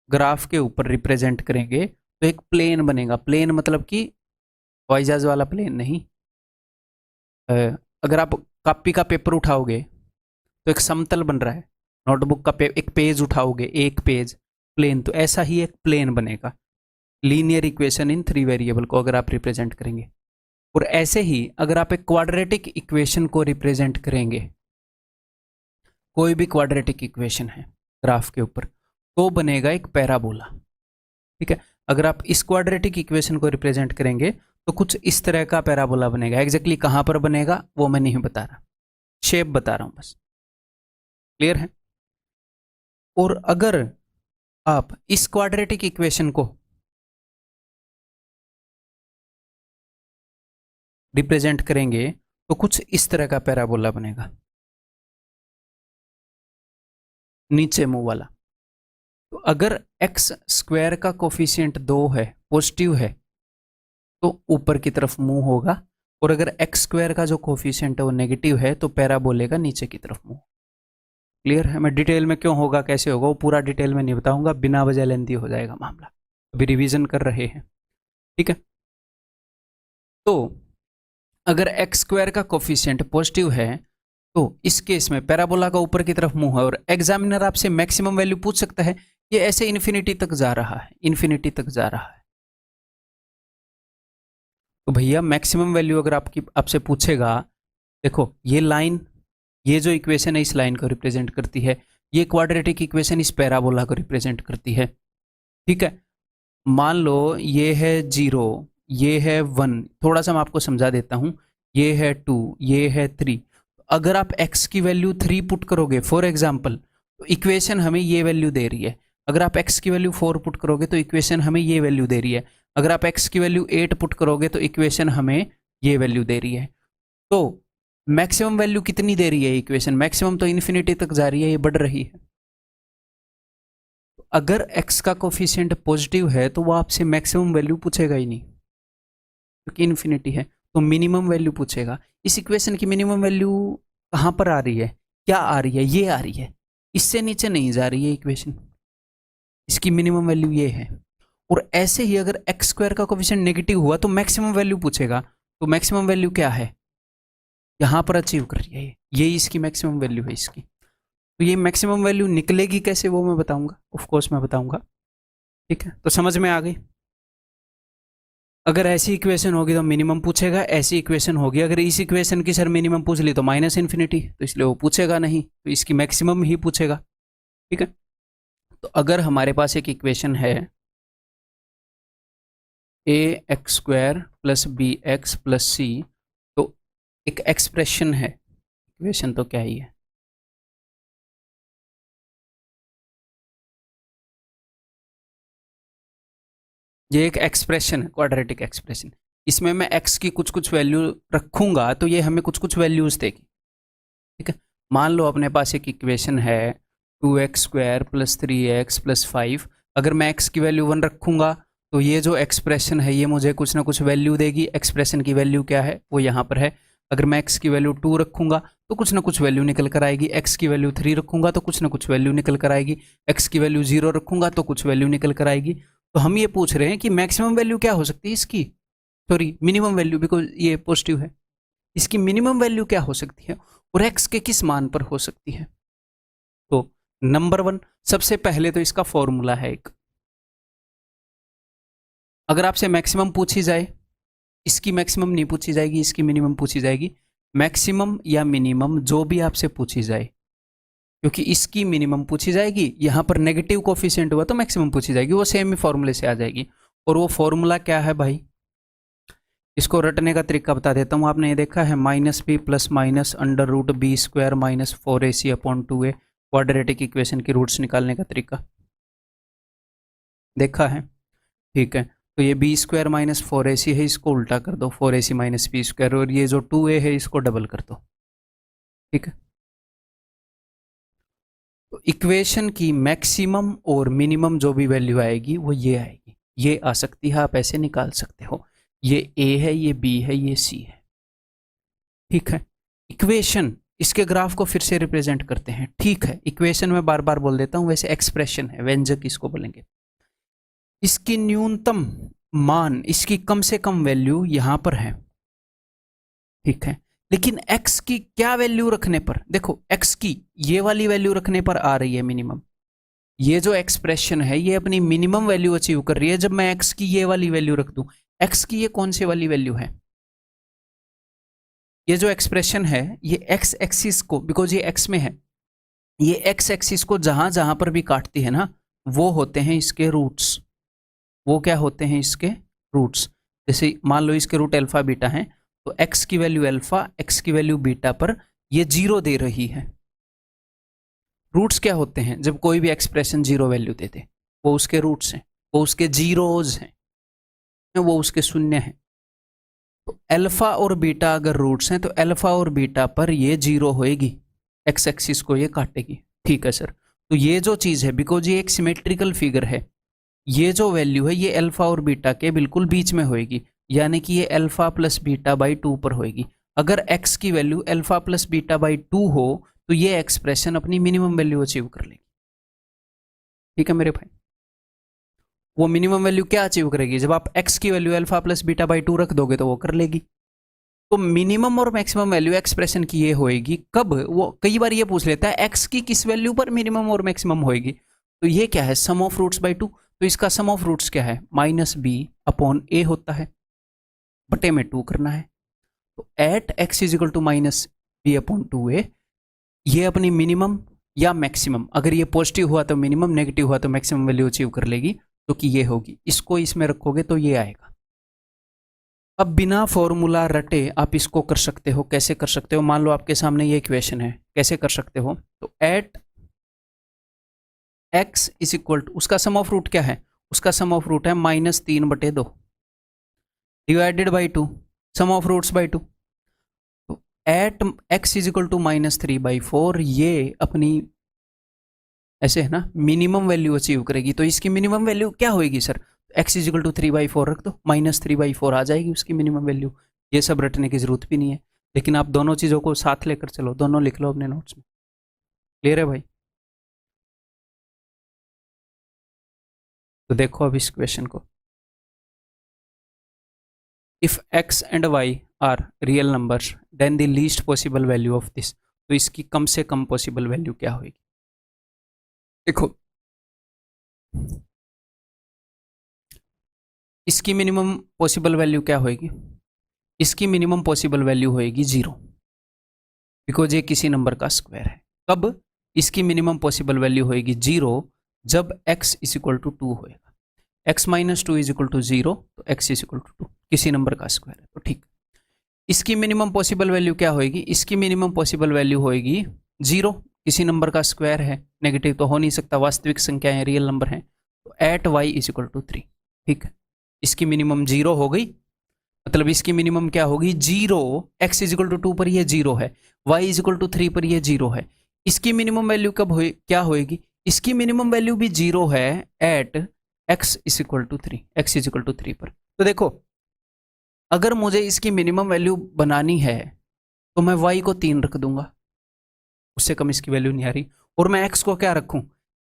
ग्राफ के ऊपर रिप्रेजेंट करेंगे तो एक प्लेन बनेगा। प्लेन मतलब कि हवाई जहाज वाला प्लेन नहीं। अगर आप कॉपी का पेपर उठाओगे तो एक समतल बन रहा है, नोटबुक का एक पेज उठाओगे, एक पेज प्लेन, तो ऐसा ही एक प्लेन बनेगा लीनियर इक्वेशन इन 3 वेरिएबल को अगर आप रिप्रेजेंट करेंगे। और ऐसे ही अगर आप एक क्वाड्रेटिक इक्वेशन को रिप्रेजेंट करेंगे, कोई भी क्वाड्रेटिक इक्वेशन है ग्राफ के ऊपर, तो बनेगा एक पैराबोला। ठीक है, अगर आप इस क्वाड्रेटिक इक्वेशन को रिप्रेजेंट करेंगे तो कुछ इस तरह का पैराबोला बनेगा। एग्जैक्टली कहां पर बनेगा वो मैं नहीं बता रहा, शेप बता रहा हूं बस। क्लियर है? और अगर आप इस क्वाड्रेटिक इक्वेशन को रिप्रेजेंट करेंगे तो कुछ इस तरह का पैराबोला बनेगा, नीचे मुंह वाला। तो अगर एक्स स्क्वायर का कोफिशिएंट 2 है, पॉजिटिव है, तो ऊपर की तरफ मुंह होगा, और अगर एक्स स्क्वायर का जो कोफिशिएंट है वो नेगेटिव है तो पैराबोले का नीचे की तरफ मुंह। क्लियर है? मैं डिटेल में क्यों होगा कैसे होगा वो पूरा डिटेल में नहीं बताऊंगा, बिना वजह लेंथी हो जाएगा मामला। अभी रिवीजन कर रहे हैं। ठीक है, तो अगर एक्स स्क्वायर का कोफिशिएंट पॉजिटिव है तो इस केस में पैराबोला का ऊपर की तरफ मुंह है, और एग्जामिनर आपसे मैक्सिमम वैल्यू पूछ सकता है, ये ऐसे इन्फिनिटी तक जा रहा है, इन्फिनिटी तक जा रहा है। तो भैया मैक्सिमम वैल्यू अगर आपसे पूछेगा, देखो ये लाइन, ये जो इक्वेशन है इस लाइन को रिप्रेजेंट करती है, ये क्वाड्रेटिक इक्वेशन इस पैराबोला को रिप्रेजेंट करती है। ठीक है, मान लो ये है 0, ये है 1, थोड़ा सा मैं आपको समझा देता हूं, ये है 2, ये है 3। अगर आप x की वैल्यू 3 पुट करोगे फॉर एग्जांपल, तो इक्वेशन हमें ये वैल्यू दे रही है। अगर आप x की वैल्यू 4 पुट करोगे तो इक्वेशन हमें ये वैल्यू दे रही है। अगर आप x की वैल्यू 8 पुट करोगे तो इक्वेशन हमें ये वैल्यू दे रही है। तो मैक्सिमम वैल्यू कितनी दे रही है इक्वेशन? मैक्सिमम तो इन्फिनिटी तक जा रही है, ये बढ़ रही है। अगर x का कोफिशिएंट पॉजिटिव है तो वो आपसे मैक्सिमम वैल्यू पूछेगा ही नहीं, क्योंकि इन्फिनिटी है, तो मिनिमम वैल्यू पूछेगा। इस इक्वेशन की मिनिमम वैल्यू कहां पर आ रही है? क्या आ रही है? ये आ रही है, इससे नीचे नहीं जा रही है इक्वेशन, इसकी मिनिमम वैल्यू ये है। और ऐसे ही अगर एक्स स्क्वायर का कोफिशिएंट नेगेटिव हुआ तो मैक्सिमम वैल्यू पूछेगा, तो मैक्सिमम वैल्यू क्या है? यहां पर अचीव कर रही है, ये इसकी मैक्सिमम वैल्यू है इसकी। तो ये मैक्सिमम वैल्यू निकलेगी कैसे वो मैं बताऊंगा, ऑफ कोर्स मैं बताऊंगा। ठीक है, तो समझ में आ गई? अगर ऐसी इक्वेशन होगी तो मिनिमम पूछेगा, ऐसी इक्वेशन होगी अगर इस इक्वेशन की सर मिनिमम पूछ ली तो माइनस इन्फिनिटी, तो इसलिए वो पूछेगा नहीं, तो इसकी मैक्सिमम ही पूछेगा। ठीक है, तो अगर हमारे पास एक इक्वेशन है a x square plus b x plus c, तो एक एक्सप्रेशन है, इक्वेशन तो क्या ही है, ये एक एक्सप्रेशन है, क्वाड्रेटिक एक्सप्रेशन। इसमें मैं x की कुछ कुछ वैल्यू रखूंगा तो ये हमें कुछ कुछ वैल्यूज देगी। ठीक है, मान लो अपने पास एक इक्वेशन है 2x square plus 3x plus 5। अगर मैं x की वैल्यू 1 रखूंगा तो ये जो एक्सप्रेशन है ये मुझे कुछ ना कुछ वैल्यू देगी। एक्सप्रेशन की वैल्यू क्या है वो यहाँ पर है। अगर मैं x की वैल्यू 2 रखूंगा तो कुछ ना कुछ वैल्यू निकल कर आएगी, x की वैल्यू 3 रखूंगा तो कुछ ना कुछ वैल्यू निकल कर आएगी, x की वैल्यू 0 रखूंगा तो कुछ वैल्यू निकल कर आएगी। तो हम ये पूछ रहे हैं कि मैक्सिमम वैल्यू क्या हो सकती है इसकी, सॉरी मिनिमम वैल्यू, बिकॉज ये पॉजिटिव है, इसकी मिनिमम वैल्यू क्या हो सकती है और x के किस मान पर हो सकती है। तो नंबर 1, सबसे पहले तो इसका फॉर्मूला है एक, अगर आपसे मैक्सिमम पूछी जाए, इसकी मैक्सिमम नहीं पूछी जाएगी, इसकी मिनिमम पूछी जाएगी। मैक्सिमम या मिनिमम जो भी आपसे पूछी जाए, क्योंकि इसकी मिनिमम पूछी जाएगी, यहां पर नेगेटिव कोफिशिएंट हुआ तो मैक्सिमम पूछी जाएगी, वो सेम ही फॉर्मूले से आ जाएगी। और वो फॉर्मूला क्या है भाई, इसको रटने का तरीका बता देता हूं। आपने ये देखा है -b plus minus under root b square minus 4ac upon 2a, quadratic equation की रूट्स निकालने का तरीका देखा है। ठीक है, तो ये बी स्क्वायर माइनस 4ac है, इसको उल्टा कर दो 4ac माइनस बी स्क्वायर, और ये जो 2a है इसको डबल कर दो। ठीक है, तो इक्वेशन की मैक्सिमम और मिनिमम जो भी वैल्यू आएगी वो ये आएगी, ये आ सकती है, आप ऐसे निकाल सकते हो। ये ए है, ये बी है, ये सी है। ठीक है, इक्वेशन, इसके ग्राफ को फिर से रिप्रेजेंट करते हैं। ठीक है, इक्वेशन में बार बार बोल देता हूं, वैसे एक्सप्रेशन है, व्यंजक इसको बोलेंगे। इसकी न्यूनतम मान, इसकी कम से कम वैल्यू यहां पर है। ठीक है, लेकिन x की क्या वैल्यू रखने पर, देखो x की ये वाली वैल्यू रखने पर आ रही है मिनिमम। ये जो एक्सप्रेशन है ये अपनी मिनिमम वैल्यू अचीव कर रही है जब मैं x की ये वाली वैल्यू रख दूं। x की ये कौन सी वाली वैल्यू है, ये जो एक्सप्रेशन है ये x एक्सिस को, बिकॉज ये x में है, ये x एक्सिस को जहां जहां पर भी काटती है ना, वो होते हैं इसके रूट्स। वो क्या होते हैं इसके रूट्स। जैसे मान लो इसके रूट अल्फा बीटा हैं, तो x की वैल्यू अल्फा, x की वैल्यू बीटा पर ये 0 दे रही है। रूट्स क्या होते हैं? जब कोई भी एक्सप्रेशन 0 वैल्यू दे दे, वो उसके रूट्स हैं, वो उसके जीरोज हैं, वो उसके शून्य हैं। तो अल्फा और बीटा अगर रूट्स हैं तो अल्फा और बीटा पर ये 0 होएगी, एक्स एक्सिस को ये काटेगी। ठीक है सर, तो ये जो चीज़ है, बिकॉज ये एक सिमेट्रिकल फिगर है, ये जो वैल्यू है ये अल्फा और बीटा के बिल्कुल बीच में होएगी, यानी कि ये अल्फा प्लस बीटा बाई 2 पर होएगी। अगर x की value alpha plus beta by 2 हो तो ये एक्सप्रेशन अपनी मिनिमम वैल्यू अचीव कर लेगी। ठीक है मेरे भाई, वो मिनिमम वैल्यू क्या अचीव करेगी? जब आप x की value alpha plus beta by 2 रख दोगे तो वो कर लेगी। तो मिनिमम और मैक्सिमम वैल्यू एक्सप्रेशन की ये होएगी कब? वो कई बार ये पूछ लेता है x की किस वैल्यू पर मिनिमम और मैक्सिमम होएगी। तो ये क्या है? सम ऑफ रूट्स बाई 2। तो इसका सम ऑफ रूट्स क्या है? माइनस बी अपॉन ए होता है, बटे में 2 करना है। तो at x is equal to minus b upon 2a, ये अपनी मिनिमम या मैक्सिमम, अगर ये पॉजिटिव हुआ तो मिनिमम, नेगेटिव हुआ तो मैक्सिमम वैल्यू अचीव कर लेगी, तो कि ये होगी। इसको इसमें रखोगे तो ये आएगा। अब बिना फॉर्मूला रटे आप इसको कर सकते हो। कैसे कर सकते हो? मान लो आपके सामने ये इक्वेशन है, कैसे कर सकते हो? तो at x is equal to, उसका सम ऑफ रूट क्या है? उसका सम ऑफ रूट है -3/2 divided by 2, sum of roots by 2। तो at x is equal to -3/4, ये अपनी ऐसे है ना मिनिमम वैल्यू अचीव करेगी। तो इसकी मिनिमम वैल्यू क्या होगी sir? X is equal to 3/4 रख दो, -3/4 आ जाएगी उसकी मिनिमम वैल्यू। ये सब रटने की जरूरत भी नहीं है, लेकिन आप दोनों चीज़ों को साथ लेकर चलो, दोनों लिख लो अपने नोट्स में। क्लियर है भाई? तो देखो अब इस क्वेश्चन को, if x and y are real numbers then the least possible value of this. तो इसकी कम से कम पॉसिबल वैल्यू क्या होगी? देखो, इसकी मिनिमम पॉसिबल वैल्यू क्या होगी? इसकी मिनिमम पॉसिबल वैल्यू होगी 0, बिकॉज ये किसी नंबर का स्क्वायर है। कब इसकी मिनिमम पॉसिबल वैल्यू होगी 0? जब x इज इक्वल टू 2 होएगा। x minus 2 is equal to 0, तो x इज इक्वल टू 2, किसी नंबर का स्क्वायर है। तो ठीक, इसकी मिनिमम पॉसिबल वैल्यू क्या होगी? इसकी मिनिमम पॉसिबल वैल्यू होगी 0, किसी नंबर का स्क्वायर है, नेगेटिव तो हो नहीं सकता, वास्तविक संख्या है, रियल नंबर है। तो at y is equal to 3। ठीक है, इसकी मिनिमम 0 हो गई, मतलब इसकी मिनिमम क्या होगी? 0। x इज इक्वल टू 2 पर ये 0 है, y इज इक्वल टू 3 पर ये 0 है। इसकी मिनिमम वैल्यू कब हो क्या होएगी? इसकी मिनिमम वैल्यू भी 0 है at x is equal to 3, x is equal to 3 पर। तो देखो, अगर मुझे इसकी मिनिमम वैल्यू बनानी है तो मैं y को 3 रख दूंगा, उससे कम इसकी वैल्यू नहीं आ रही। और मैं x को क्या रखूं?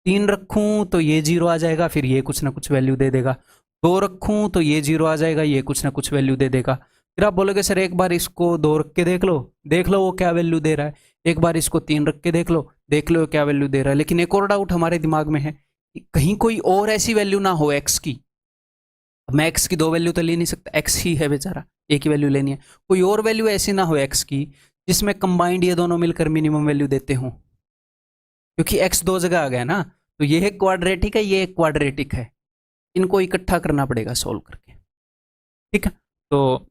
3 रखूं तो ये 0 आ जाएगा, फिर ये कुछ ना कुछ वैल्यू दे देगा। 2 रखूं तो ये 0 आ जाएगा, ये कुछ ना कुछ वैल्यू दे देगा। फिर आप बोलोगे सर एक बार इसको 2 रख के देख लो वो क्या वैल्यू दे रहा है। एक बार इसको 3 रख के देख लो क्या वैल्यू दे रहा है। लेकिन एक और डाउट हमारे दिमाग में है, कहीं कोई और ऐसी वैल्यू ना हो x की। मैं x की 2 वैल्यू तो ले नहीं सकता, x ही है बेचारा, एक ही वैल्यू लेनी है। कोई और वैल्यू ऐसी ना हो x की जिसमें कंबाइंड ये दोनों मिलकर मिनिमम वैल्यू देते हों, क्योंकि x 2 जगह आ गया ना। तो ये एक क्वाड्रेटिक है, ये एक क्वाड्रेटिक है, इनको इकट्ठा करना पड़ेगा सोल्व करके। ठीक है, तो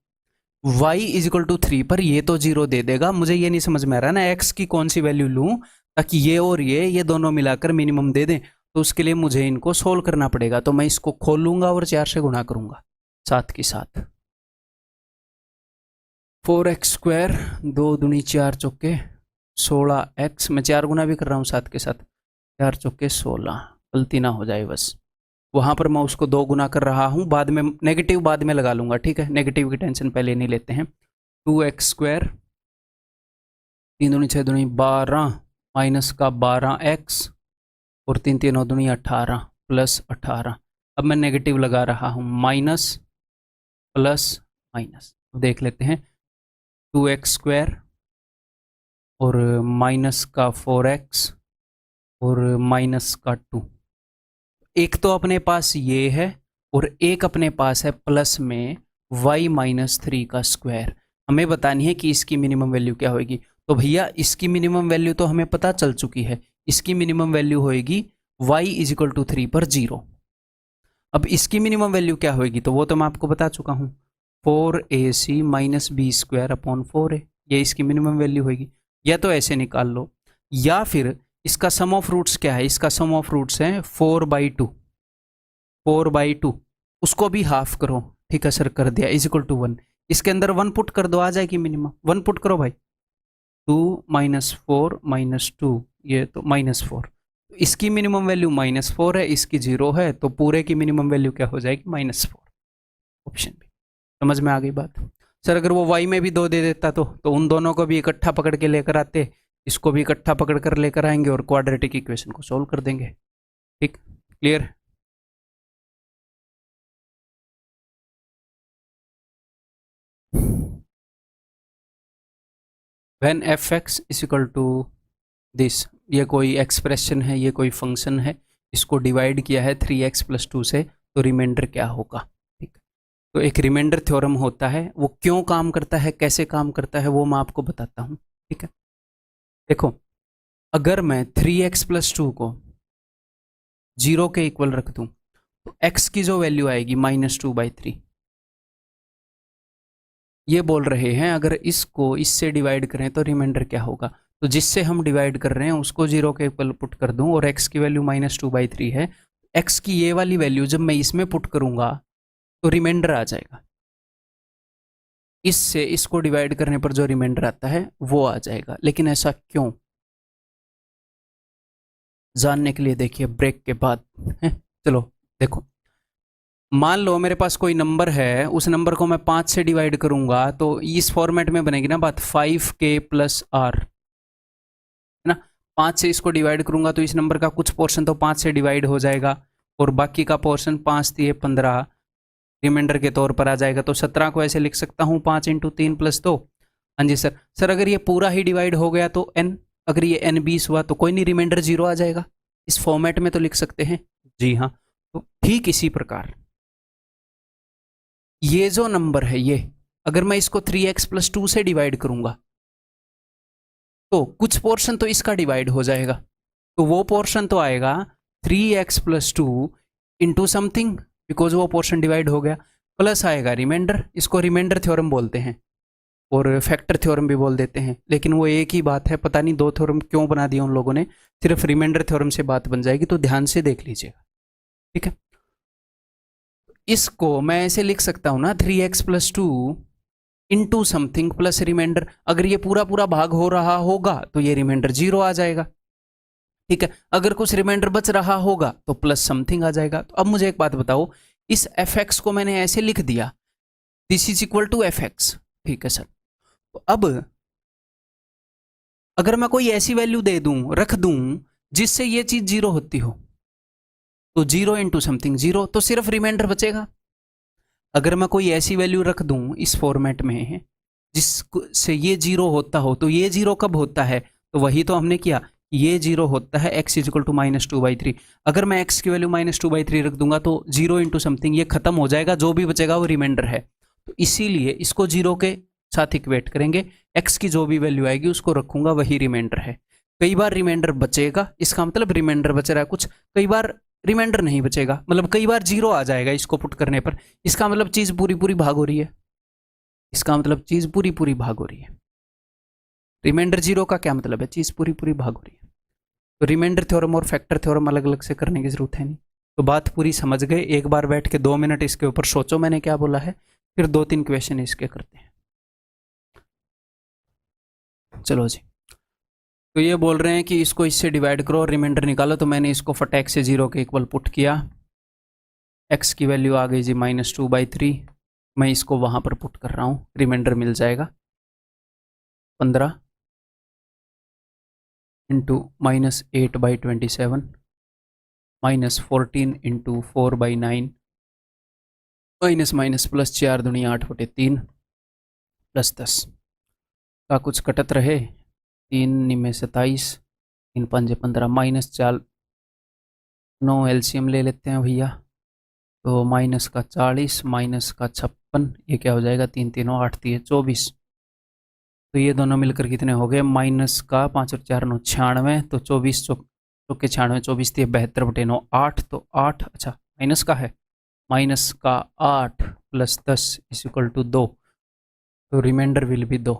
y इज इक्वल टू 3 पर ये तो 0 दे देगा। मुझे ये नहीं समझ में आ रहा ना x की कौन सी वैल्यू लूं ताकि ये और ये दोनों मिलाकर मिनिमम दे दें। तो उसके लिए मुझे इनको सोल्व करना पड़ेगा। तो मैं इसको खोलूंगा और 4 से गुणा करूंगा साथ के साथ। 4x², 2 दूनी 4 चौके 16x, मैं 4 गुना भी कर रहा हूँ साथ के साथ, 4 चौके 16, गलती ना हो जाए बस। वहाँ पर मैं उसको 2 गुना कर रहा हूँ, बाद में नेगेटिव बाद में लगा लूँगा। ठीक है, नेगेटिव की टेंशन पहले नहीं लेते हैं। 2x², 3 दूनी 6 दूनी 12 माइनस का 12x और 3 3 9 दूनी 18 प्लस 18। अब मैं नेगेटिव लगा रहा हूँ, माइनस प्लस माइनस। देख लेते हैं, 2x² और माइनस का 4x और माइनस का 2। एक तो अपने पास ये है और एक अपने पास है प्लस में y माइनस 3 का स्क्वायर। हमें बतानी है कि इसकी मिनिमम वैल्यू क्या होगी। तो भैया इसकी मिनिमम वैल्यू तो हमें पता चल चुकी है, इसकी मिनिमम वैल्यू होएगी y इज इक्वल टू 3 पर 0। अब इसकी मिनिमम वैल्यू क्या होगी, तो वो तो मैं आपको बता चुका हूँ, 4ac minus B square upon 4a, ये इसकी मिनिमम वैल्यू होगी। या तो ऐसे निकाल लो, या फिर इसका सम ऑफ रूट्स क्या है, इसका सम ऑफ रूट्स है 4/2, 4/2, उसको भी हाफ करो, ठीक है सर कर दिया, इज इक्वल टू 1। इसके अंदर 1 पुट कर दो, आ जाएगी मिनिमम, 1 पुट करो भाई, 2 माइनस 4 माइनस 2, ये तो -4, इसकी मिनिमम वैल्यू -4 है, इसकी 0 है, तो पूरे की मिनिमम वैल्यू क्या हो जाएगी, -4। Option b. समझ में आ गई बात। सर अगर वो y में भी 2 दे देता तो उन दोनों को भी इकट्ठा पकड़ के लेकर आते, इसको भी इकट्ठा पकड़ कर लेकर आएंगे और क्वाड्रेटिक इक्वेशन को सोल्व कर देंगे। ठीक, clear. When fx is equal to this, ये कोई एक्सप्रेशन है, ये कोई फंक्शन है, इसको डिवाइड किया है 3x + 2 से, तो रिमाइंडर क्या होगा। ठीक, तो एक रिमाइंडर थ्योरम होता है, वो क्यों काम करता है, कैसे काम करता है, वो मैं आपको बताता हूँ। ठीक है, देखो अगर मैं 3x + 2 को 0 के इक्वल रख दूं, तो x की जो वैल्यू आएगी -2/3, ये बोल रहे हैं अगर इसको इससे डिवाइड करें तो रिमाइंडर क्या होगा। तो जिससे हम डिवाइड कर रहे हैं उसको 0 के इक्वल पुट कर दूं, और x की वैल्यू -2/3 है, x की ये वाली वैल्यू जब मैं इसमें पुट करूंगा तो रिमाइंडर आ जाएगा, इससे इसको डिवाइड करने पर जो रिमाइंडर आता है वो आ जाएगा। लेकिन ऐसा क्यों, जानने के लिए देखिए ब्रेक के बाद है। चलो देखो, मान लो मेरे पास कोई नंबर है, उस नंबर को मैं 5 से डिवाइड करूंगा, तो इस फॉर्मेट में बनेगी ना बात, 5k + r, है ना। 5 से इसको डिवाइड करूंगा तो इस नंबर का कुछ पोर्शन तो 5 से डिवाइड हो जाएगा, और बाकी का पोर्शन 5 × 15 रिमाइंडर के तौर पर आ जाएगा। तो 17 को ऐसे लिख सकता हूँ 5 × 3 + 2। हाँ जी सर, सर अगर ये पूरा ही डिवाइड हो गया तो n, अगर ये n 20 हुआ तो कोई नहीं, रिमाइंडर 0 आ जाएगा। इस फॉर्मेट में तो लिख सकते हैं। जी हाँ, तो ठीक इसी प्रकार ये जो नंबर है, ये अगर मैं इसको 3x + 2 से डिवाइड करूंगा तो कुछ पोर्शन तो इसका डिवाइड हो जाएगा, तो वो पोर्शन तो आएगा 3x + 2 इंटू समथिंग, बिकॉज वो पोर्शन डिवाइड हो गया, प्लस आएगा रिमाइंडर। इसको रिमाइंडर थ्योरम बोलते हैं और फैक्टर थ्योरम भी बोल देते हैं, लेकिन वो एक ही बात है, पता नहीं दो थ्योरम क्यों बना दिया उन लोगों ने, सिर्फ रिमाइंडर थ्योरम से बात बन जाएगी, तो ध्यान से देख लीजिएगा। ठीक है, इसको मैं ऐसे लिख सकता हूं ना, 3x + 2 into something plus remainder. अगर ये पूरा पूरा भाग हो रहा होगा तो ये रिमाइंडर 0 आ जाएगा। ठीक है, अगर कुछ रिमाइंडर बच रहा होगा तो प्लस समथिंग आ जाएगा। तो अब मुझे एक बात बताओ, इस fx को मैंने ऐसे लिख दिया, this is equal to fx। ठीक है सर, तो अब अगर मैं कोई ऐसी वैल्यू दे दूं, रख दूं, जिससे ये चीज 0 होती हो, तो 0 इंटू समथिंग 0, तो सिर्फ रिमाइंडर बचेगा। अगर मैं कोई ऐसी वैल्यू रख दूं इस फॉर्मेट में जिससे ये 0 होता हो, तो ये 0 कब होता है, तो वही तो हमने किया, ये 0 होता है x इज इक्वल टू -2/3। अगर मैं x की वैल्यू -2/3 रख दूंगा तो 0 इंटू समथिंग ये खत्म हो जाएगा, जो भी बचेगा वो रिमाइंडर है। तो इसीलिए इसको 0 के साथ इक्वेट करेंगे, x की जो भी वैल्यू आएगी उसको रखूंगा, वही रिमाइंडर है। कई बार रिमाइंडर बचेगा, इसका मतलब रिमाइंडर बच रहा है कुछ, कई बार रिमाइंडर नहीं बचेगा, मतलब कई बार 0 आ जाएगा इसको पुट करने पर, इसका मतलब चीज पूरी पूरी भाग हो रही है, इसका मतलब चीज पूरी पूरी भाग हो रही है। रिमाइंडर 0 का क्या मतलब है, चीज पूरी पूरी भाग हो रही है। तो रिमाइंडर थ्योरम और फैक्टर थ्योरम अलग अलग से करने की जरूरत है नहीं। तो बात पूरी समझ गए, एक बार बैठ के 2 मिनट इसके ऊपर सोचो मैंने क्या बोला है, फिर 2-3 क्वेश्चन इसके करते हैं। चलो जी, तो ये बोल रहे हैं कि इसको इससे डिवाइड करो और रिमाइंडर निकालो, तो मैंने इसको फटाक से 0 के इक्वल पुट किया, x की वैल्यू आ गई जी -2/3, मैं इसको वहाँ पर पुट कर रहा हूँ, रिमाइंडर मिल जाएगा 15 into -8/27 -14 into 4/9 minus minus plus 4 दूनी 8/3 प्लस 10 का कुछ कटत रहे, 3 में 27, 3 5 15, -4 9 एलसीएम ले लेते हैं भैया, तो माइनस का 40 माइनस का 56, ये क्या हो जाएगा, 3 3 8 3 24, तो ये दोनों मिलकर कितने हो गए, माइनस का 5 और 4 9 96, तो 24 तो के 96 24 3 72/9 8, तो 8 अच्छा माइनस का है, माइनस का 8 प्लस 10 इज इक्वल टू 2, तो रिमाइंडर विल बी 2।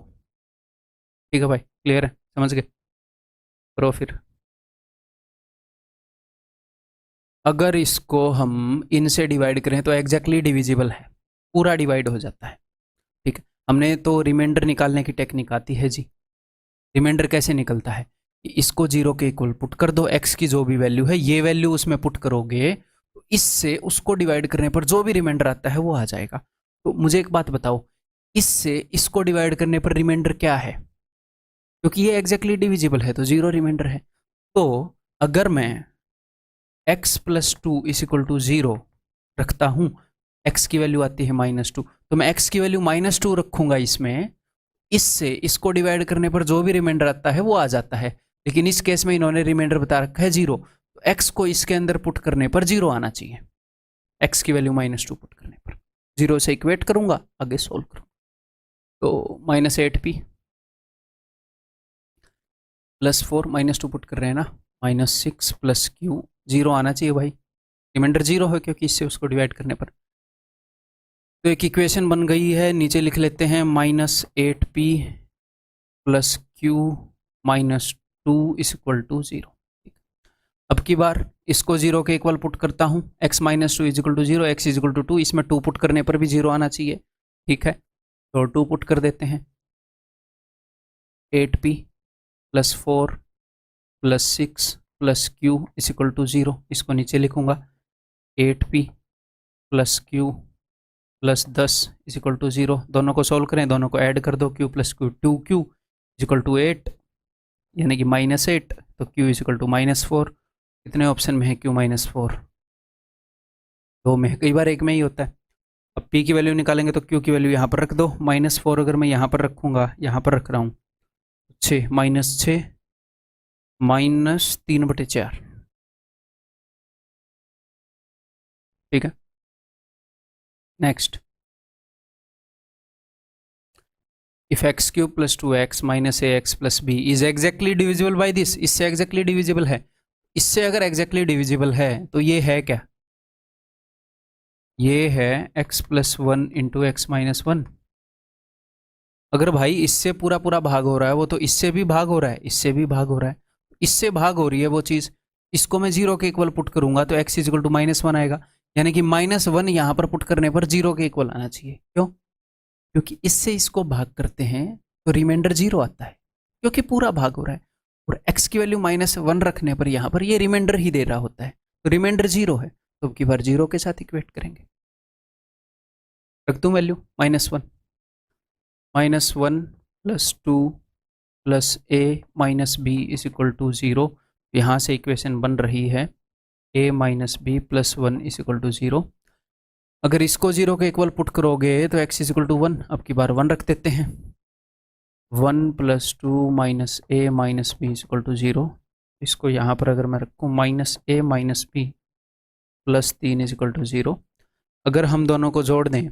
ठीक है भाई, क्लियर है, समझ गए। करो फिर। अगर इसको हम इनसे डिवाइड करें तो एग्जैक्टली डिविजिबल है, पूरा डिवाइड हो जाता है। ठीक है, हमने तो रिमाइंडर निकालने की टेक्निक आती है जी। रिमाइंडर कैसे निकलता है, इसको जीरो के इक्वल पुट कर दो, एक्स की जो भी वैल्यू है ये वैल्यू उसमें पुट करोगे तो इससे उसको डिवाइड करने पर जो भी रिमाइंडर आता है वो आ जाएगा। तो मुझे एक बात बताओ, इससे इसको डिवाइड करने पर रिमाइंडर क्या है, क्योंकि ये एग्जैक्टली डिविजिबल है तो जीरो रिमाइंडर है। तो अगर मैं x plus two is equal to zero रखता हूं, x की वैल्यू आती है -2, तो मैं x की वैल्यू -2 रखूंगा इसमें, इससे इसको डिवाइड करने पर जो भी रिमाइंडर आता है वो आ जाता है। लेकिन इस केस में इन्होंने रिमाइंडर बता रखा है जीरो, तो x को इसके अंदर पुट करने पर जीरो आना चाहिए, x की वैल्यू -2 पुट करने पर। जीरो से इक्वेट करूंगा, आगे सोल्व करूंगा, तो -8p प्लस 4 -2 पुट कर रहे हैं ना, -6 प्लस q, जीरो आना चाहिए भाई, रिमाइंडर जीरो है क्योंकि इससे उसको डिवाइड करने पर। तो एक इक्वेशन बन गई है, नीचे लिख लेते हैं -8p plus q -2 is equal to 0। अब की बार इसको जीरो के इक्वल पुट करता हूँ, x -2 is equal to 0, x is equal to 2, इसमें 2 पुट करने पर भी जीरो आना चाहिए। ठीक है, तो 2 पुट कर देते हैं, 8p plus 4 plus 6 plus q is equal to 0, इसको नीचे लिखूंगा 8p plus q plus 10 is equal to 0। दोनों को सोल्व करें, दोनों को ऐड कर दो, q plus q 2q is equal to 8, यानी कि -8, तो q इज इक्वल टू -4। कितने ऑप्शन में है q -4? दो में है, कई बार एक में ही होता है। अब p की वैल्यू निकालेंगे तो q की वैल्यू यहाँ पर रख दो, -4 अगर मैं यहाँ पर रखूँगा, यहाँ पर रख रहा हूँ 6, -6 -3/4। ठीक है, next, if x cube plus 2x minus ax plus b is exactly divisible by this, इससे एग्जैक्टली डिविजिबल है। इससे अगर एग्जैक्टली डिविजिबल है तो ये है क्या, ये है x plus 1 into x minus 1। अगर भाई इससे पूरा पूरा भाग हो रहा है, वो तो इससे भी भाग हो रहा है, इससे भी भाग हो रहा है, इससे भाग हो रही है वो चीज़, इसको मैं जीरो के इक्वल पुट करूंगा तो x इज इक्वल टू -1 आएगा, यानी कि -1 यहाँ पर पुट करने पर जीरो के इक्वल आना चाहिए। क्यों? क्योंकि इससे इसको भाग करते हैं तो रिमाइंडर जीरो आता है, क्योंकि पूरा भाग हो रहा है, और x की वैल्यू -1 रखने पर यहाँ पर ये रिमाइंडर ही दे रहा होता है, तो रिमाइंडर जीरो है, तो अब की बार जीरो के साथ इक्वेट करेंगे। रख दूँ value -1, -1 plus 2 plus a minus B is equal to 0। यहाँ से इक्वेशन बन रही है a minus b plus 1 is equal to 0। अगर इसको जीरो के इक्वल पुट करोगे तो x इज इक्वल टू 1, अब की बार 1 रख देते हैं, 1 plus 2 minus a minus B is equal to 0। इसको यहाँ पर अगर मैं रखूँ -a minus b plus 3 is equal to 0, अगर हम दोनों को जोड़ दें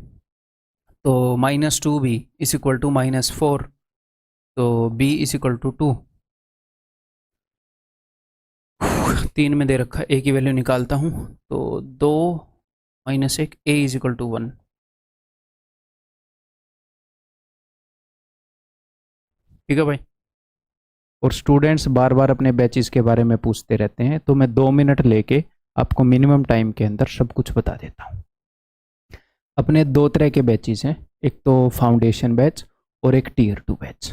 तो -2b इज इक्वल टू -4, तो b इज इक्वल टू 2। 3 में दे रखा है, a की वैल्यू निकालता हूँ, तो 2 -1 a इज इक्वल टू 1। ठीक है भाई। और स्टूडेंट्स बार बार अपने बैचेस के बारे में पूछते रहते हैं, तो मैं 2 मिनट लेके आपको मिनिमम टाइम के अंदर सब कुछ बता देता हूँ। अपने दो तरह के बैचेस हैं, एक तो फाउंडेशन बैच और एक टीयर 2 बैच।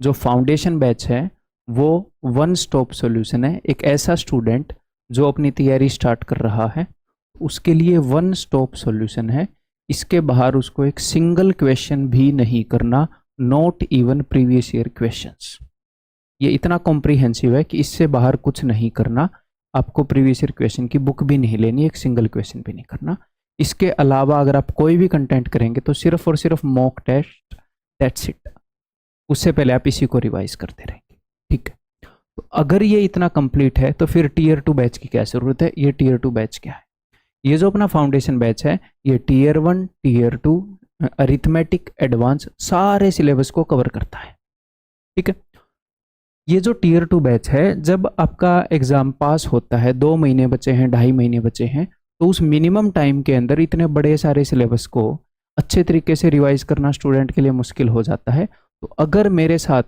जो फाउंडेशन बैच है वो वन स्टॉप सॉल्यूशन है, एक ऐसा स्टूडेंट जो अपनी तैयारी स्टार्ट कर रहा है उसके लिए वन स्टॉप सॉल्यूशन है। इसके बाहर उसको एक सिंगल क्वेश्चन भी नहीं करना, not even previous year questions. ये इतना कॉम्प्रिहेंसिव है कि इससे बाहर कुछ नहीं करना, आपको प्रीवियस ईयर क्वेश्चन की बुक भी नहीं लेनी, एक सिंगल क्वेश्चन भी नहीं करना। इसके अलावा अगर आप कोई भी कंटेंट करेंगे तो सिर्फ और सिर्फ मॉक टेस्ट, दैट्स इट। उससे पहले आप इसी को रिवाइज करते रहेंगे। ठीक है, तो अगर ये इतना कंप्लीट है तो फिर टीयर 2 बैच की क्या जरूरत है। ये टीयर 2 बैच क्या है, ये जो अपना फाउंडेशन बैच है ये टीयर 1 टीयर 2 अरिथमेटिक एडवांस सारे सिलेबस को कवर करता है। ठीक है, ये जो टीयर 2 बैच है, जब आपका एग्ज़ाम पास होता है, 2 महीने बचे हैं, 2.5 महीने बचे हैं, तो उस मिनिमम टाइम के अंदर इतने बड़े सारे सिलेबस को अच्छे तरीके से रिवाइज करना स्टूडेंट के लिए मुश्किल हो जाता है। तो अगर मेरे साथ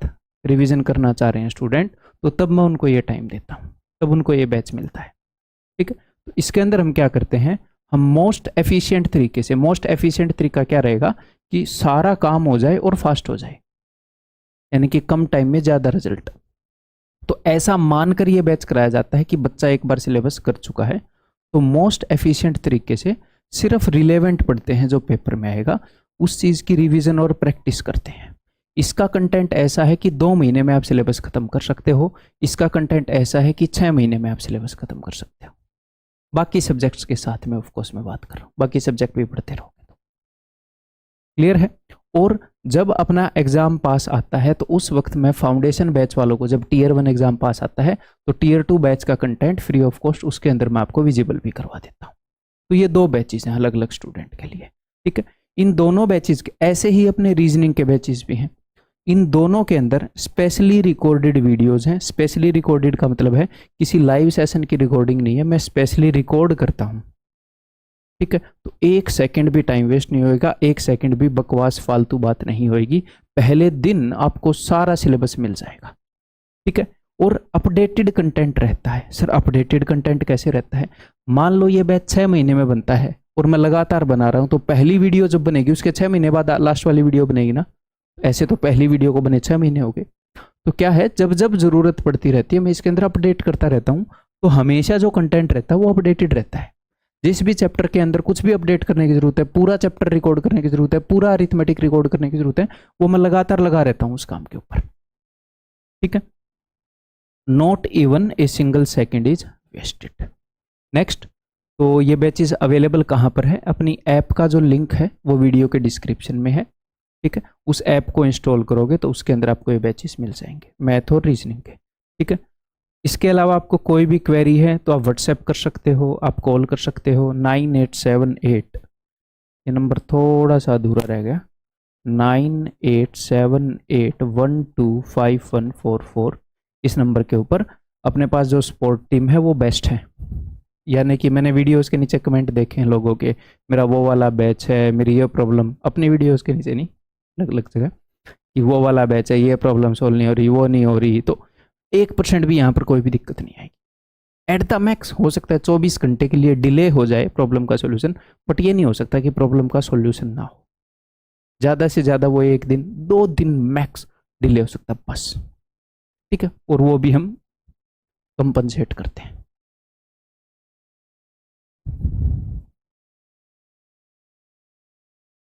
रिवीजन करना चाह रहे हैं स्टूडेंट, तो तब मैं उनको ये टाइम देता हूँ, तब उनको ये बैच मिलता है। ठीक है, तो इसके अंदर हम क्या करते हैं, हम मोस्ट एफिशिएंट तरीके से, मोस्ट एफिशिएंट तरीका क्या रहेगा कि सारा काम हो जाए और फास्ट हो जाए, यानी कि कम टाइम में ज़्यादा रिजल्ट। तो ऐसा मानकर ये बैच कराया जाता है कि बच्चा एक बार सिलेबस कर चुका है, तो मोस्ट एफिशिएंट तरीके से सिर्फ रिलेवेंट पढ़ते हैं जो पेपर में आएगा, उस चीज़ की रिवीजन और प्रैक्टिस करते हैं। इसका कंटेंट ऐसा है कि 2 महीने में आप सिलेबस खत्म कर सकते हो, इसका कंटेंट ऐसा है कि 6 महीने में आप सिलेबस खत्म कर सकते हो। बाकी सब्जेक्ट्स के साथ में ऑफकोर्स मैं बात कर रहा हूँ, बाकी सब्जेक्ट भी पढ़ते रहोगे तो क्लियर है। और जब अपना एग्जाम पास आता है तो उस वक्त मैं फाउंडेशन बैच वालों को, जब टीयर 1 एग्जाम पास आता है तो टीयर 2 बैच का कंटेंट फ्री ऑफ कॉस्ट उसके अंदर मैं आपको विजिबल भी करवा देता हूँ। तो ये 2 बैचेस हैं अलग अलग स्टूडेंट के लिए। ठीक है, इन दोनों बैचेस के ऐसे ही अपने रीजनिंग के बैचेस भी हैं, इन दोनों के अंदर स्पेशली रिकॉर्डेड वीडियोस हैं। स्पेशली रिकॉर्डेड का मतलब है किसी लाइव सेशन की रिकॉर्डिंग नहीं है, मैं स्पेशली रिकॉर्ड करता हूँ। ठीक है, तो 1 सेकंड भी टाइम वेस्ट नहीं होएगा, 1 सेकंड भी बकवास फालतू बात नहीं होएगी। पहले दिन आपको सारा सिलेबस मिल जाएगा। ठीक है, और अपडेटेड कंटेंट रहता है। सर अपडेटेड कंटेंट कैसे रहता है, मान लो ये बैच 6 महीने में बनता है और मैं लगातार बना रहा हूं, तो पहली वीडियो जब बनेगी उसके 6 महीने बाद लास्ट वाली वीडियो बनेगी ना। ऐसे तो पहली वीडियो को बने 6 महीने हो गए। तो क्या है, जब जब जरूरत पड़ती रहती है मैं इसके अंदर अपडेट करता रहता हूँ, तो हमेशा जो कंटेंट रहता है वो अपडेटेड रहता है। जिस भी चैप्टर के अंदर कुछ भी अपडेट करने की जरूरत है, पूरा चैप्टर रिकॉर्ड करने की जरूरत है, पूरा अरिथमेटिक रिकॉर्ड करने की जरूरत है, वो मैं लगातार लगा रहता हूँ उस काम के ऊपर। ठीक है, not even a single second is wasted. Next, तो ये बैचेस अवेलेबल कहाँ पर है, अपनी ऐप का जो लिंक है वो वीडियो के डिस्क्रिप्शन में है। ठीक है, उस ऐप को इंस्टॉल करोगे तो उसके अंदर आपको ये बैचेस मिल जाएंगे, मैथ और रीजनिंग के। ठीक है, इसके अलावा आपको कोई भी क्वेरी है तो आप व्हाट्सएप कर सकते हो, आप कॉल कर सकते हो 9878, ये नंबर थोड़ा सा अधूरा रह गया, 9878125144। इस नंबर के ऊपर अपने पास जो सपोर्ट टीम है वो बेस्ट है, यानी कि मैंने वीडियोस के नीचे कमेंट देखे हैं लोगों के, मेरा वो वाला बैच है, मेरी ये प्रॉब्लम, अपनी वीडियोस के नीचे नहीं, अलग अलग जगह, कि वो वाला बैच है, ये प्रॉब्लम सोल्व नहीं हो रही, वो नहीं हो रही। तो 1% भी यहाँ पर कोई भी दिक्कत नहीं आएगी। एट द मैक्स हो सकता है 24 घंटे के लिए डिले हो जाए प्रॉब्लम का सोल्यूशन, बट ये नहीं हो सकता कि प्रॉब्लम का सोल्यूशन ना हो। ज़्यादा से ज़्यादा वो 1 दिन 2 दिन मैक्स डिले हो सकता है बस। ठीक है, और वो भी हम कंपनसेट करते हैं।